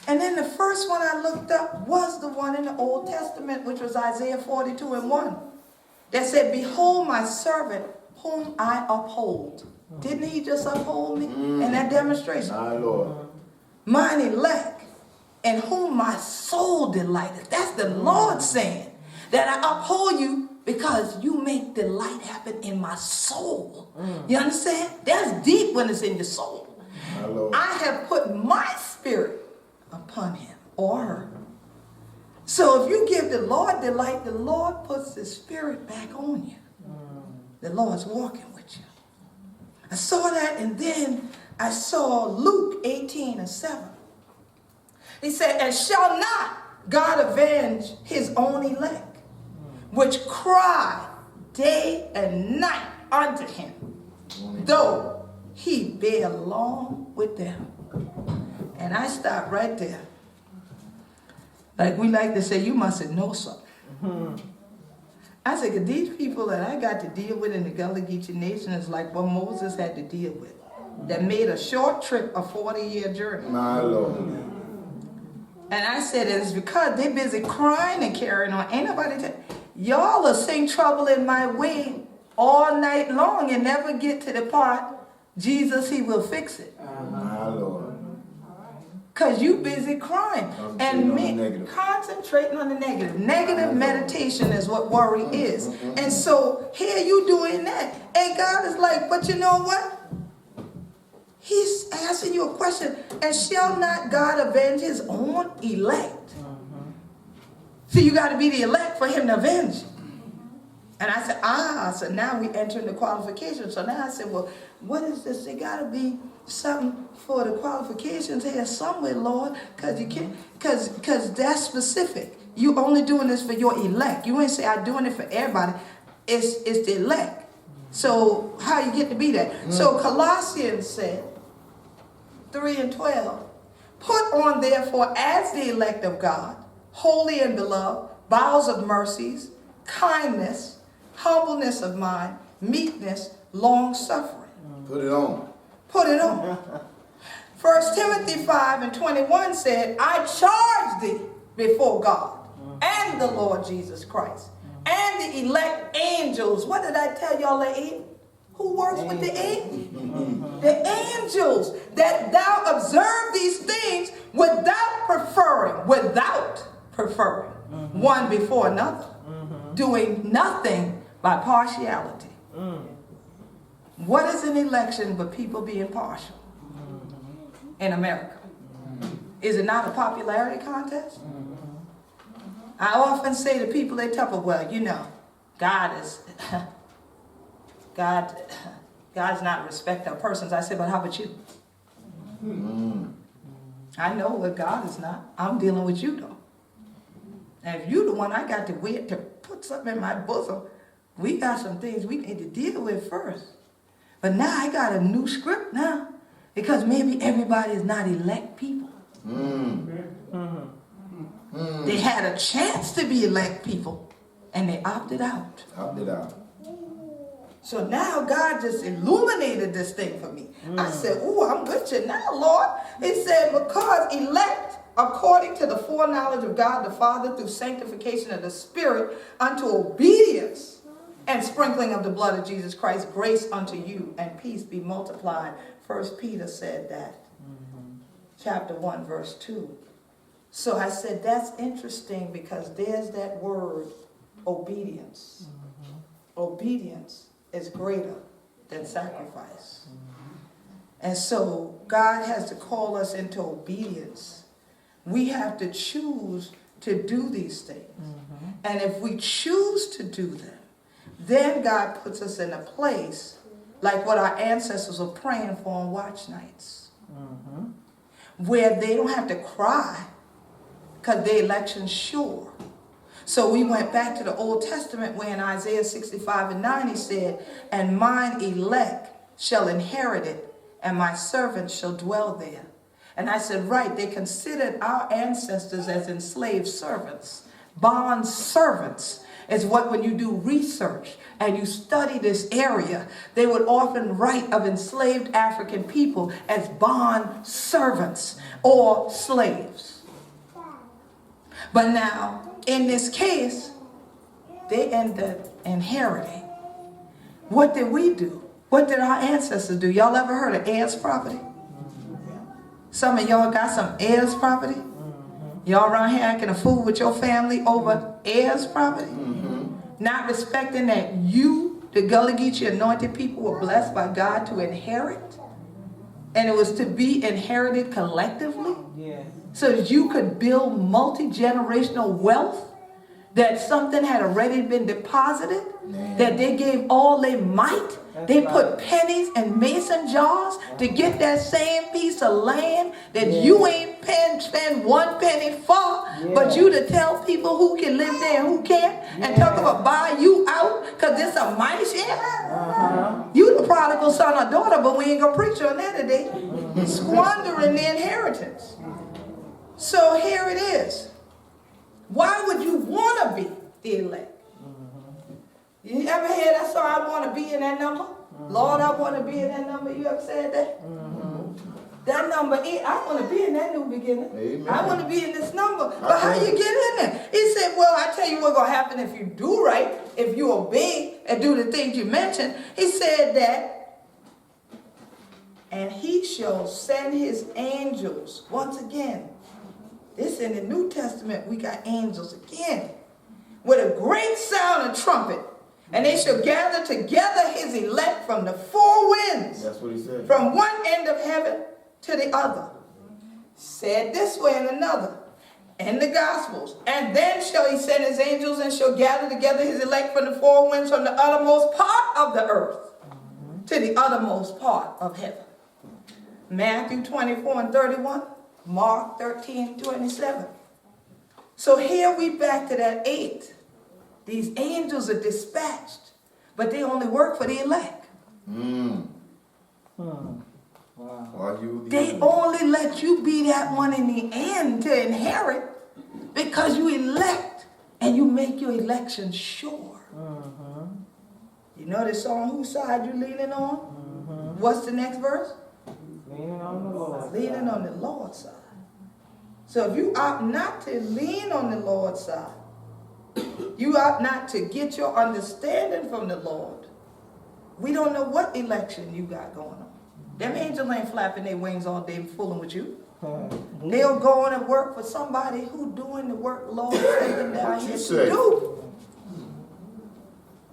And then the first one I looked up was the one in the Old Testament, which was Isaiah 42:1. That said, behold my servant whom I uphold. Didn't he just uphold me in that demonstration? My Lord. Mine elect, in whom my soul delighteth. That's the Lord saying that I uphold you because you make delight happen in my soul. You understand? That's deep when it's in your soul. My Lord. I have put my spirit upon him or her. So if you give the Lord delight, the Lord puts the spirit back on you. The Lord's walking with you. I saw that, and then I saw Luke 18:7. He said, and shall not God avenge his own elect, which cry day and night unto him, though he bear long with them. And I stopped right there. Like we like to say, you must know something. I said, because these people that I got to deal with in the Gullah Geechee Nation is like what Moses had to deal with. That made a short trip a 40-year journey. My Lord. And I said, it's because they're busy crying and carrying on. Ain't nobody y'all will sing trouble in my way all night long and never get to the part, Jesus, he will fix it. My Lord. Because you busy crying and concentrating on the negative. Negative meditation is what worry is. And so here you doing that. And God is like, but you know what? He's asking you a question. And shall not God avenge his own elect? So you got to be the elect for him to avenge. And I said, so now we enter into qualifications. So now I said, well, what is this? There got to be something for the qualifications here somewhere, Lord, because you can't, because that's specific. You only doing this for your elect. You ain't say I'm doing it for everybody. It's the elect. So how you get to be that? So Colossians said, 3:12, put on therefore as the elect of God, holy and beloved, bowels of mercies, kindness, humbleness of mind, meekness, long suffering. Put it on. Put it on. 1 Timothy 5:21 said, I charge thee before God and the Lord Jesus Christ and the elect angels. What did I tell y'all that is? Who works with the angels? The angels, that thou observe these things without preferring one before another, doing nothing by partiality. What is an election but people being partial in America? Is it not a popularity contest? I often say to people, they tell me, well, you know, God's not a respecter of persons. I said, but how about you? I know what God is not. I'm dealing with you though. And if you the one I got to wait to put something in my bosom, we got some things we need to deal with first. But now I got a new script now, because maybe everybody is not elect people. They had a chance to be elect people, and they opted out. Opted out. So now God just illuminated this thing for me. I said, oh, I'm with you now, Lord. It said, because elect according to the foreknowledge of God the Father through sanctification of the Spirit unto obedience and sprinkling of the blood of Jesus Christ, grace unto you and peace be multiplied. 1 Peter said that. Chapter 1, verse 2. So I said, that's interesting, because there's that word, obedience. Obedience is greater than sacrifice. And so God has to call us into obedience. We have to choose to do these things. And if we choose to do them, then God puts us in a place like what our ancestors were praying for on watch nights, where they don't have to cry because the election's sure. So we went back to the Old Testament where in Isaiah 65:9 he said, and mine elect shall inherit it, and my servants shall dwell there. And I said, right, they considered our ancestors as enslaved servants. Bond servants is what, when you do research and you study this area, they would often write of enslaved African people as bond servants or slaves. But now, in this case, they ended up inheriting. What did we do? What did our ancestors do? Y'all ever heard of heirs property? Some of y'all got some heirs property? Y'all around here acting a fool with your family over heirs property? Not respecting that you, the Gullah Geechee anointed people, were blessed by God to inherit. And it was to be inherited collectively. Yeah. So that you could build multi-generational wealth, that something had already been deposited, that they gave all they might. They put pennies in mason jars to get that same piece of land that you ain't spend 1 penny for, but you to tell people who can live there and who can't, and talk about buy you out because it's a mice here. You the prodigal son or daughter, but we ain't gonna preach on that today. Squandering the inheritance. So here it is. Why would you want to be the elect? You ever hear that song, I want to be in that number? Lord, I want to be in that number. You ever said that? That number, I want to be in that new beginning. Amen. I want to be in this number. But how you get in there? He said, well, I tell you what's going to happen if you do right, if you obey and do the things you mentioned. He said that, and he shall send his angels. Once again, this in the New Testament, we got angels again. With a great sound of trumpet. And they shall gather together his elect from the four winds. That's what he said. From one end of heaven to the other. Said this way and another. In the Gospels. And then shall he send his angels and shall gather together his elect from the four winds from the uttermost part of the earth to the uttermost part of heaven. Matthew 24:31. Mark 13:27. So here we back to that 8. These angels are dispatched, but they only work for the elect. Wow. They only let you be that one in the end to inherit because you elect and you make your election sure. You know the song, whose side you leaning on? What's the next verse? Leaning on the Lord. Leaning on the Lord's side. So if you opt not to lean on the Lord's side, you opt not to get your understanding from the Lord, we don't know what election you got going on. Them angels ain't flapping their wings all day fooling with you. They'll go on and work for somebody who doing the work the Lord sent them down here to do.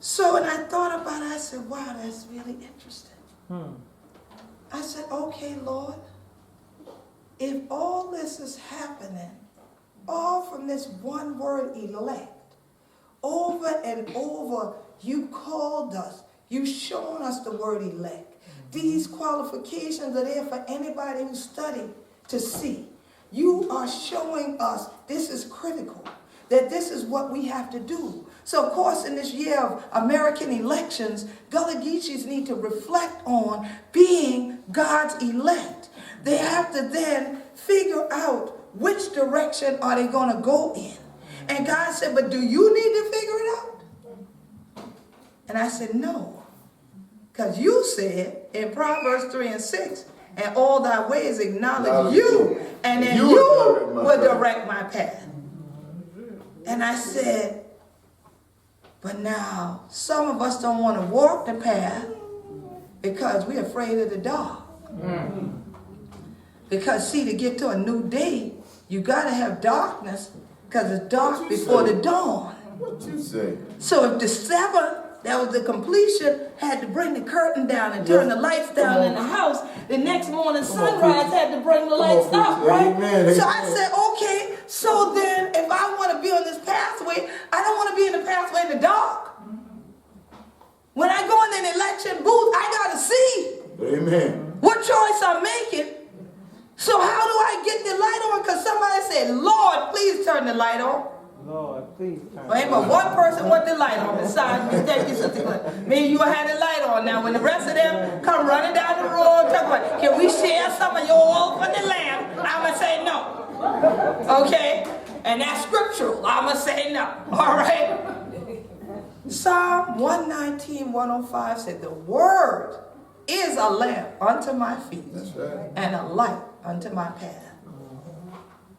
So when I thought about it, I said, wow, that's really interesting. I said, okay, Lord, if all this is happening, all from this one word elect, over and over, you called us, you shown us the word elect. These qualifications are there for anybody who studied to see. You are showing us this is critical, that this is what we have to do. So, of course, in this year of American elections, Gullah Geechees need to reflect on being God's elect. They have to then figure out which direction are they going to go in. And God said, but do you need to figure it out? And I said, no. Because you said in Proverbs 3 and 6, and all thy ways acknowledge you, and then you will direct my path. And I said, but now some of us don't want to walk the path because we're afraid of the dark. Because see, to get to a new day, you got to have darkness because it's dark before the dawn. What you say? So if the 7th, that was the completion, had to bring the curtain down and turn the lights down in the house, the next morning sunrise had to bring the lights up, right? Amen. So I said, okay, so then if I want to be on this pathway, I don't want to be in the pathway in the dark. When I go in an election booth, I got to see what choice I'm making. So how do I get the light on? Because somebody said, Lord, please turn the light on. Lord, please turn. Well, ain't but one person want the light on besides me. Thank you, Sister Glenn. Me and you had the light on. Now, when the rest of them come running down the road, talk about, can we share some of your oil for the lamb? I'm going to say no. Okay? And that's scriptural. I'm going to say no. All right? Psalm 119, 105 said, the word is a lamp unto my feet and a light unto my path.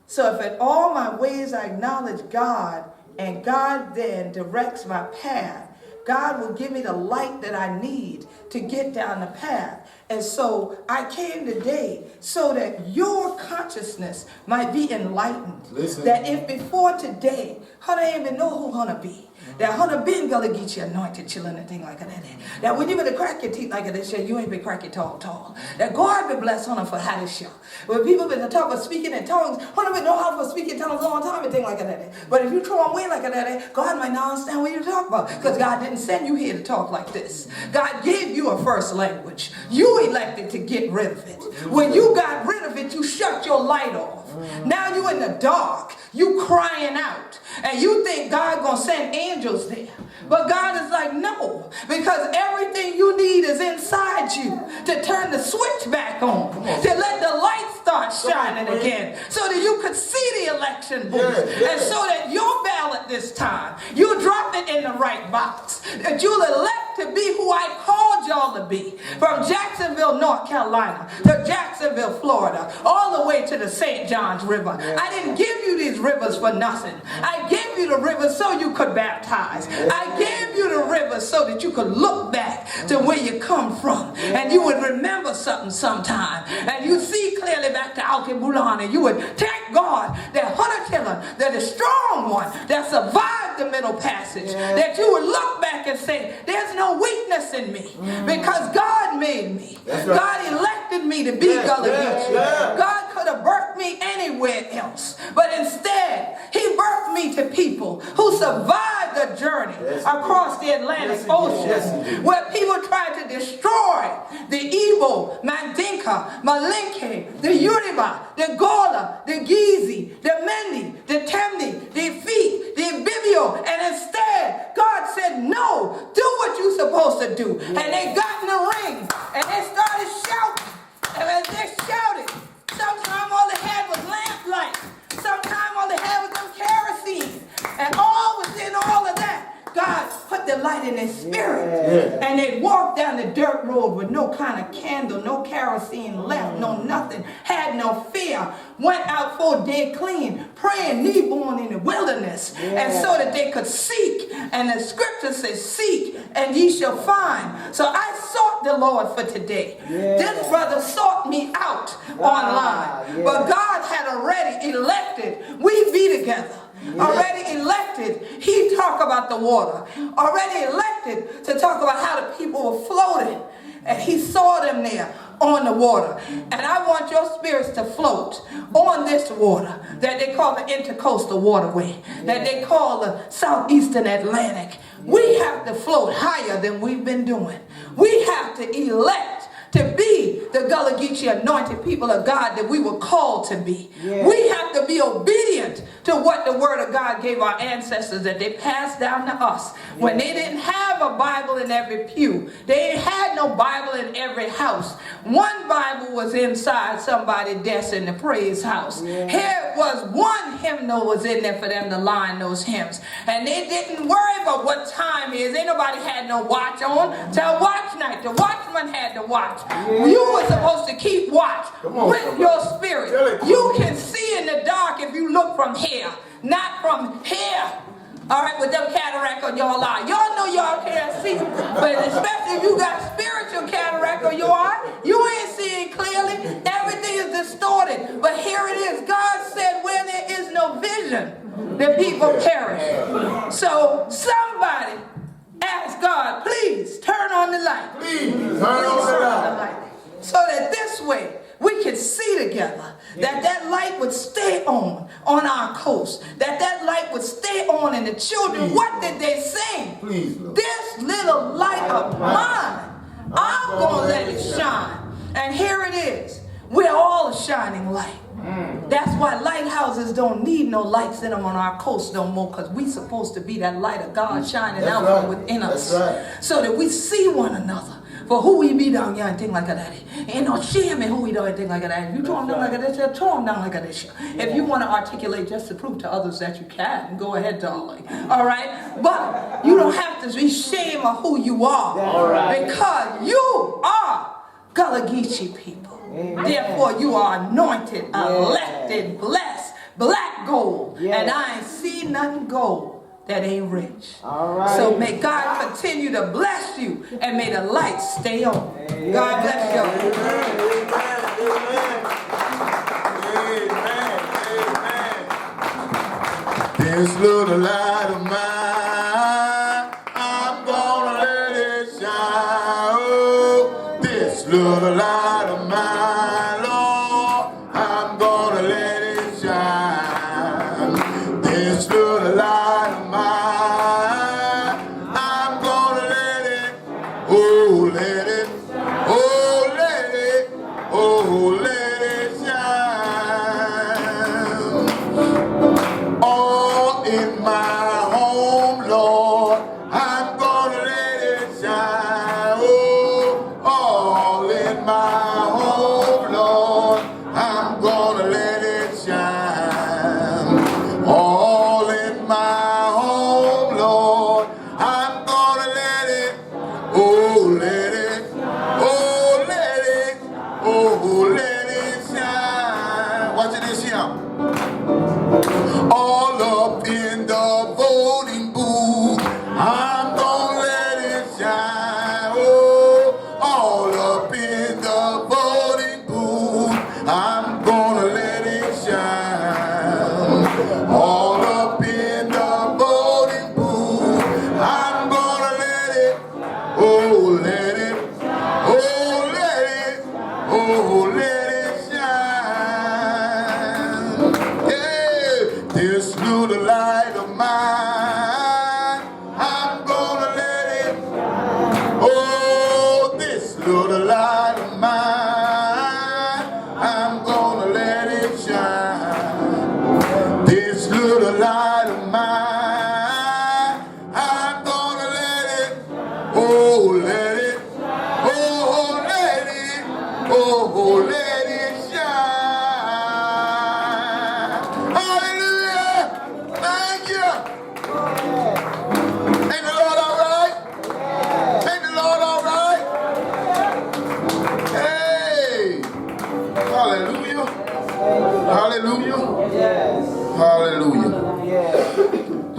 So if in all my ways I acknowledge God, and God then directs my path, God will give me the light that I need to get down the path. And so I came today so that your consciousness might be enlightened. Listen. That if before today, Hunter ain't even know who Hunter be. That Hunter been Gullah Geechee anointed, chilling and thing like that. That when you been to crack your teeth like this, you ain't been cracking tall. That God be blessed Hunter for how this show. When people been to talk about speaking in tongues, Hunter been know how to speak in tongues a long time and thing like that. But if you throw away like that, God might not understand what you talk about. Because God didn't send you here to talk like this. God gave you a first language. You elected to get rid of it. When you got rid of it, you shut your light off. Now you in the dark. You crying out. And you think God gonna send angels there. But God is like, no. Because everything you need is inside you to turn the switch back on. To let the light start shining again. So that you could see the election booth. And so that your ballot this time, you drop it in the right box. That you'll elect to be who I called y'all to be. From Jacksonville, North Carolina, to Jacksonville, Florida, all the way to the St. Johns River. I didn't give you these rivers for nothing. I gave you the rivers so you could baptize. I gave you the rivers so that you could look back to where you come from. And you would remember something sometime. And you'd see clearly back to Al-Kibulan. And you would thank God that Hunter Killer, that the strong one, that survived the middle passage. That you would look back and say, there's no weakness in me. Because God made me. God elected me to be Gullah Geechee. God could have birthed me anywhere else. But instead, he birthed me to people who survived the journey across the Atlantic Ocean, where people tried to destroy the Igbo, Mandinka, Malinke, the Yoruba, the Gullah, the Geechee, the Mendi, the Temni, the Fi, the Ibibio, and instead, God said, no, do what you're supposed to do. And they got in the ring, and they started shouting, and as they shouted, sometimes all they had was lamplight. Sometimes all they had was them kerosene. And all was the light in their spirit. Yeah. And they walked down the dirt road with no kind of candle, no kerosene lamp, no nothing, had no fear, went out for a day clean, praying newborn in the wilderness, and so that they could seek. And the scripture says, seek and ye shall find. So I sought the Lord for today. This brother sought me out online, but God had already elected we be together. Already elected, he talked about the water. Already elected to talk about how the people were floating. And he saw them there on the water. And I want your spirits to float on this water that they call the intercoastal waterway, that they call the southeastern Atlantic. We have to float higher than we've been doing. We have to elect to be the Gullah Geechee anointed people of God that we were called to be. We have to be obedient to what the word of God gave our ancestors, that they passed down to us. When they didn't have a Bible in every pew, they had no Bible in every house. One Bible was inside somebody's desk in the praise house. Here was one hymnal was in there for them to line those hymns. And they didn't worry about what time it is. Ain't nobody had no watch on till watch night. The watchman had to watch. You were supposed to keep watch with your spirit. You can see in the dark if you look from here, not from here. All right, with them cataract on your eye. Y'all know y'all can't see, but especially if you got spiritual cataract on your eye, you ain't seeing clearly. Everything is distorted. But here it is. God said where there is no vision, the people perish. So somebody ask God, please turn on the light. Please turn on the light. So that this way we can see together, that light would stay on our coast, that light would stay on in the children. What did they sing? Please, Lord. This little light of mine, I'm going to let it shine. And here it is. We're all a shining light. That's why lighthouses don't need no lights in them on our coast no more, because we're supposed to be that light of God shining out from within us, so that we see one another for who we be down here and things like that. Ain't no shame in who we do and things like that. If you throw them down like this, you throw them down like this. If you want to articulate just to prove to others that you can, go ahead, darling. All right? But you don't have to be ashamed of who you are, because you are Gullah Geechee people. Therefore, you are anointed, elected, blessed, black gold. And I ain't seen nothing gold that ain't rich. So may God continue to bless you, and may the light stay on. God bless you. This little light of mine, I'm gonna let it shine. Oh, this little light of mine, Lord, I'm gonna let it shine. This little light of mine, I'm gonna let it, oh, let it, oh, let it, oh, let it shine. All in my home, Lord, I'm gonna let it shine. Oh, all in my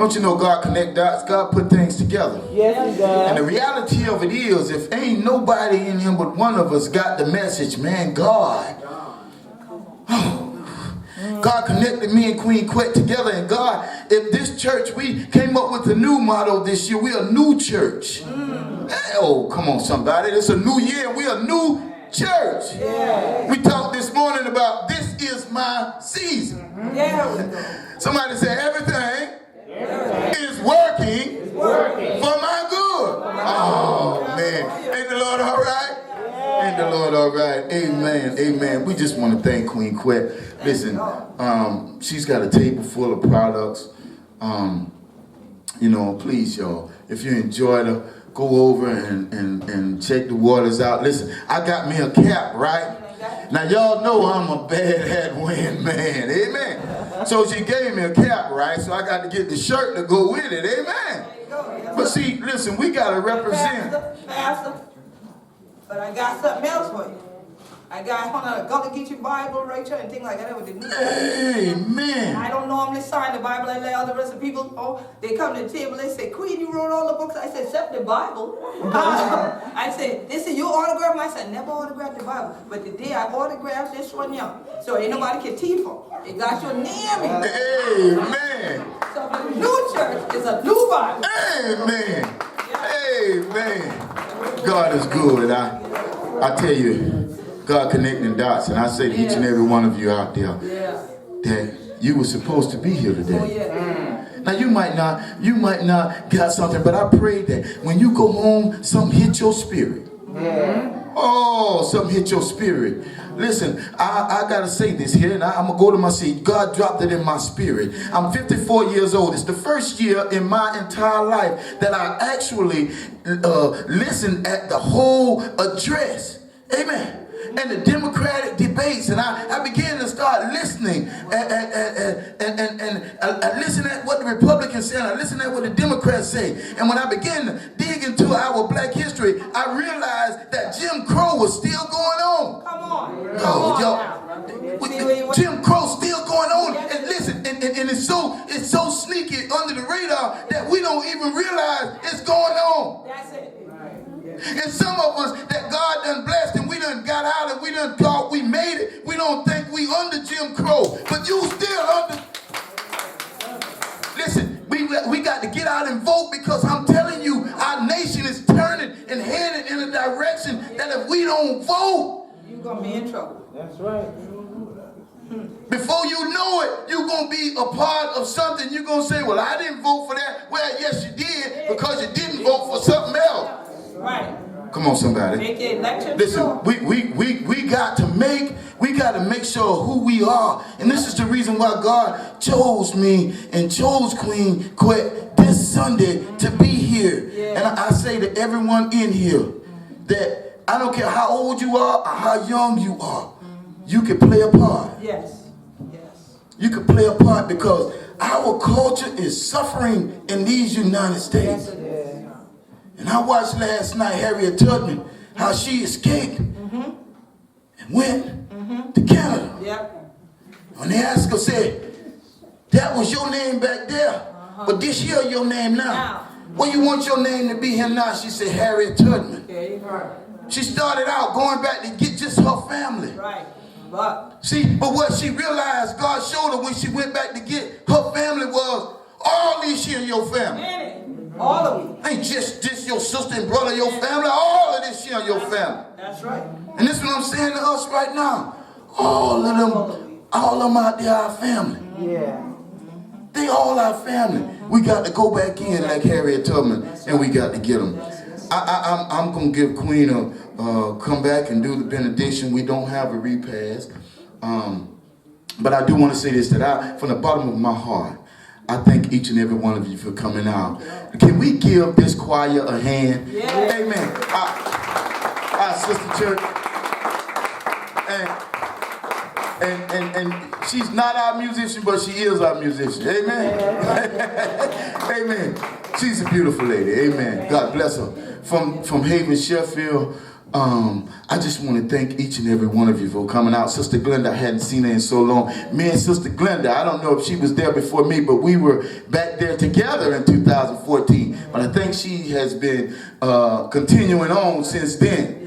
Don't you know God connect dots? God put things together. Yes, he And the does. reality of it is, if ain't nobody in here but one of us got the message, man, God. God connected me and Queen Quet together. And God, if this church, we came up with a new motto this year. We're a new church. Oh, come on, somebody. It's a new year. We're a new church. We talked this morning about this is my season. Somebody said everything is working for my good. Oh, man. Ain't the Lord all right? Ain't the Lord all right? Amen. Amen. We just want to thank Queen Quet. Listen, she's got a table full of products. You know, please, y'all, if you enjoyed her, go over and check the waters out. Listen, I got me a cap, right? Now, y'all know I'm a bad hat wind man. Amen. So she gave me a cap, right? So I got to get the shirt to go with it. Amen. But see, listen, we got to represent. Pastor, but I got something else for you. I got one of the Gullah Geechee Bible, Rachel, and things like that with the new. Amen. I don't normally sign the Bible. I let all the rest of the people, they come to the table, they say, Queen, you wrote all the books. I said, except the Bible. I said, this is your autograph? I said, never autographed the Bible. But today I autographed this one, young. So ain't nobody can teeth for. It got your name in it. Amen. So the new church is a new Bible. Amen. Amen. God is good. I tell you, God connecting dots, and I say to each and every one of you out there that you were supposed to be here today. Now you might not got something, but I pray that when you go home, something hit your spirit. Oh, something hit your spirit. Listen, I gotta say this here, and I'm gonna go to my seat. God dropped it in my spirit. I'm 54 years old. It's the first year in my entire life that I actually listened at the whole address. Amen. And the Democratic debates, and I began to start listening and I listen at what the Republicans say, and I listen at what the Democrats say. And when I began to dig into our black history, I realized that Jim Crow was still going on. Come on. Y'all, Jim Crow still going on. And listen, and it's so sneaky under the radar that we don't even realize it's going on. That's it. And some of us that God done blessed and we done got out and we done thought we made it, we don't think we under Jim Crow, but you still under. Listen, we got to get out and vote, because I'm telling you, our nation is turning and headed in a direction that if we don't vote, you're going to be in trouble. That's right. before you know it, you're going to be a part of something. You're going to say, well, I didn't vote for that. Well, yes, you did, because you didn't vote for something else. Right. Come on, somebody. Make the election. Listen, we got to make sure who we are. And this is the reason why God chose me and chose Queen Quet this Sunday to be here. Yeah. And I say to everyone in here that I don't care how old you are or how young you are, you can play a part. Yes. Yes. You can play a part, because our culture is suffering in these United States. Yes, it is. And I watched last night Harriet Tubman, how she escaped and went to Canada. Yep. When they asked her, said, that was your name back there, but this here your name now. Well, you want your name to be here now? She said, Harriet Tubman. Okay, right. She started out going back to get just her family. Right. But what she realized, God showed her when she went back to get her family, was all these here in your family. All of you. Ain't just your sister and brother, your family, all of this here, your family. That's right. And this is what I'm saying to us right now. All of them out there, our family. Yeah. They all our family. We got to go back in like Harriet Tubman, and we got to get them. I'm going to give Queen a come back and do the benediction. We don't have a repast. But I do want to say this, that from the bottom of my heart, I thank each and every one of you for coming out. Can we give this choir a hand? Yeah. Amen. Our sister church. And she's not our musician, but she is our musician. Amen. Amen. She's a beautiful lady. Amen. God bless her. From Haven-Shieffield, I just want to thank each and every one of you for coming out. Sister Glenda, I hadn't seen her in so long. Me and Sister Glenda, I don't know if she was there before me, but we were back there together in 2014. But I think she has been continuing on since then.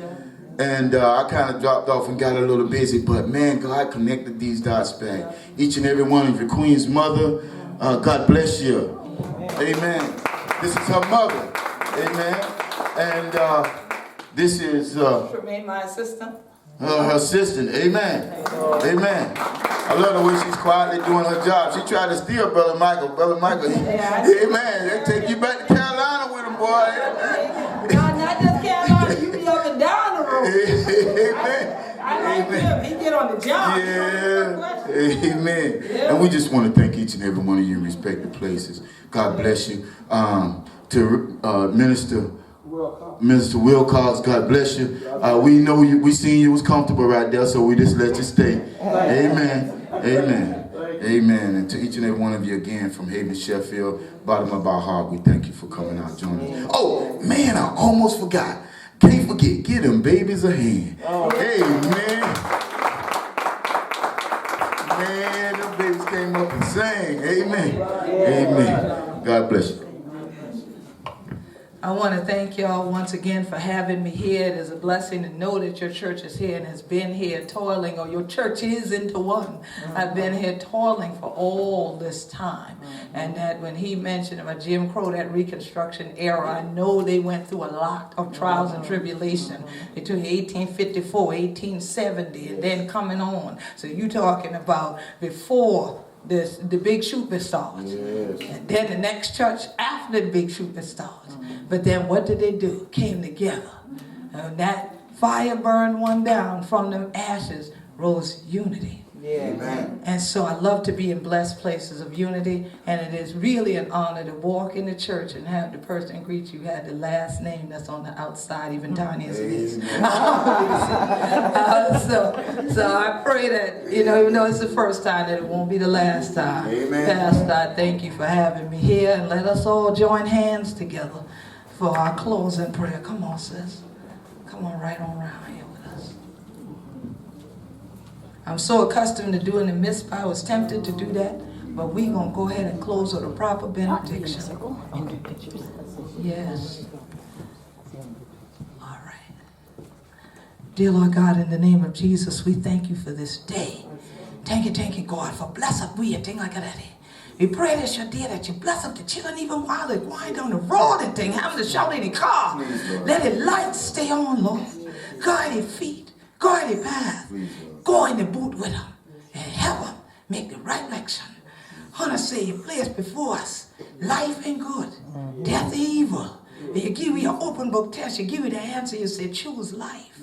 And I kind of dropped off and got a little busy. But man, God connected these dots back. Each and every one of you, Queen's mother, God bless you. Amen. This is her mother. Amen. And this is Remain my assistant. her assistant. Amen. Amen. I love the way she's quietly doing her job. She tried to steal Brother Michael. Brother Michael, amen. They take you back to Carolina with him, boy. No, not just Carolina. You be up and down the road. Amen. I like him. He get on the job. Yeah. Amen. And we just want to thank each and every one of you in respective places. God bless you. To Minister Wilcox, God bless you. We know you. We seen you was comfortable right there, so we just let you stay. Amen. Amen. Amen. And to each and every one of you again from Haven-Shieffield, bottom of our heart, we thank you for coming out joining us. Oh man, I almost forgot. Can't forget. Give them babies a hand. Amen. Man, them babies came up and sang. Amen. Amen. God bless you. I want to thank y'all once again for having me here. It is a blessing to know that your church is here and has been here toiling, or your church is into one. I've been here toiling for all this time. And that when he mentioned about Jim Crow, that Reconstruction era, I know they went through a lot of trials and tribulation between 1854, 1870, and then coming on. So you talking about before the big shooting starts. Yes. And then the next church after the big shooting starts. But then what did they do? Came together. And that fire burned one down. From them ashes rose unity. Yeah. Amen. And so I love to be in blessed places of unity, and it is really an honor to walk in the church and have the person greet you had the last name that's on the outside, even tiny as it is. So I pray that, even though it's the first time, that it won't be the last time. Amen. Pastor, I thank you for having me here, and let us all join hands together for our closing prayer. Come on, sis. Come on right on around here with us. I'm so accustomed to doing the mitzvah, I was tempted to do that, but we're going to go ahead and close with a proper benediction. Yes. All right. Dear Lord God, in the name of Jesus, we thank you for this day. Thank you, God, for blessed we and things like that. We pray that you dear, that you bless up the children even while they're going down the road and thing, having to shout in the car. Let the lights stay on, Lord. Guide their feet, guide their path. Go in the boot with them and help them make the right election. Honor say you place before us life and good, death and evil. And you give you an open book test, you give you the answer, you say choose life.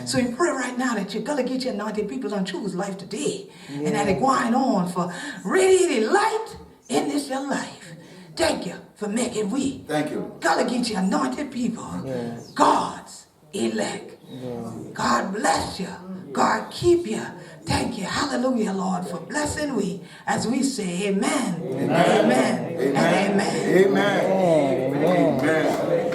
So you pray right now that you're going to get your anointed people to choose life today. And that they're going on for radiating light in this your life. Thank you for making we. Thank you. Gotta get your anointed people. God's elect. God bless you. God keep you. Thank you. Hallelujah, Lord, for blessing we as we say amen. Amen. Amen. Amen. Amen. Amen. Amen.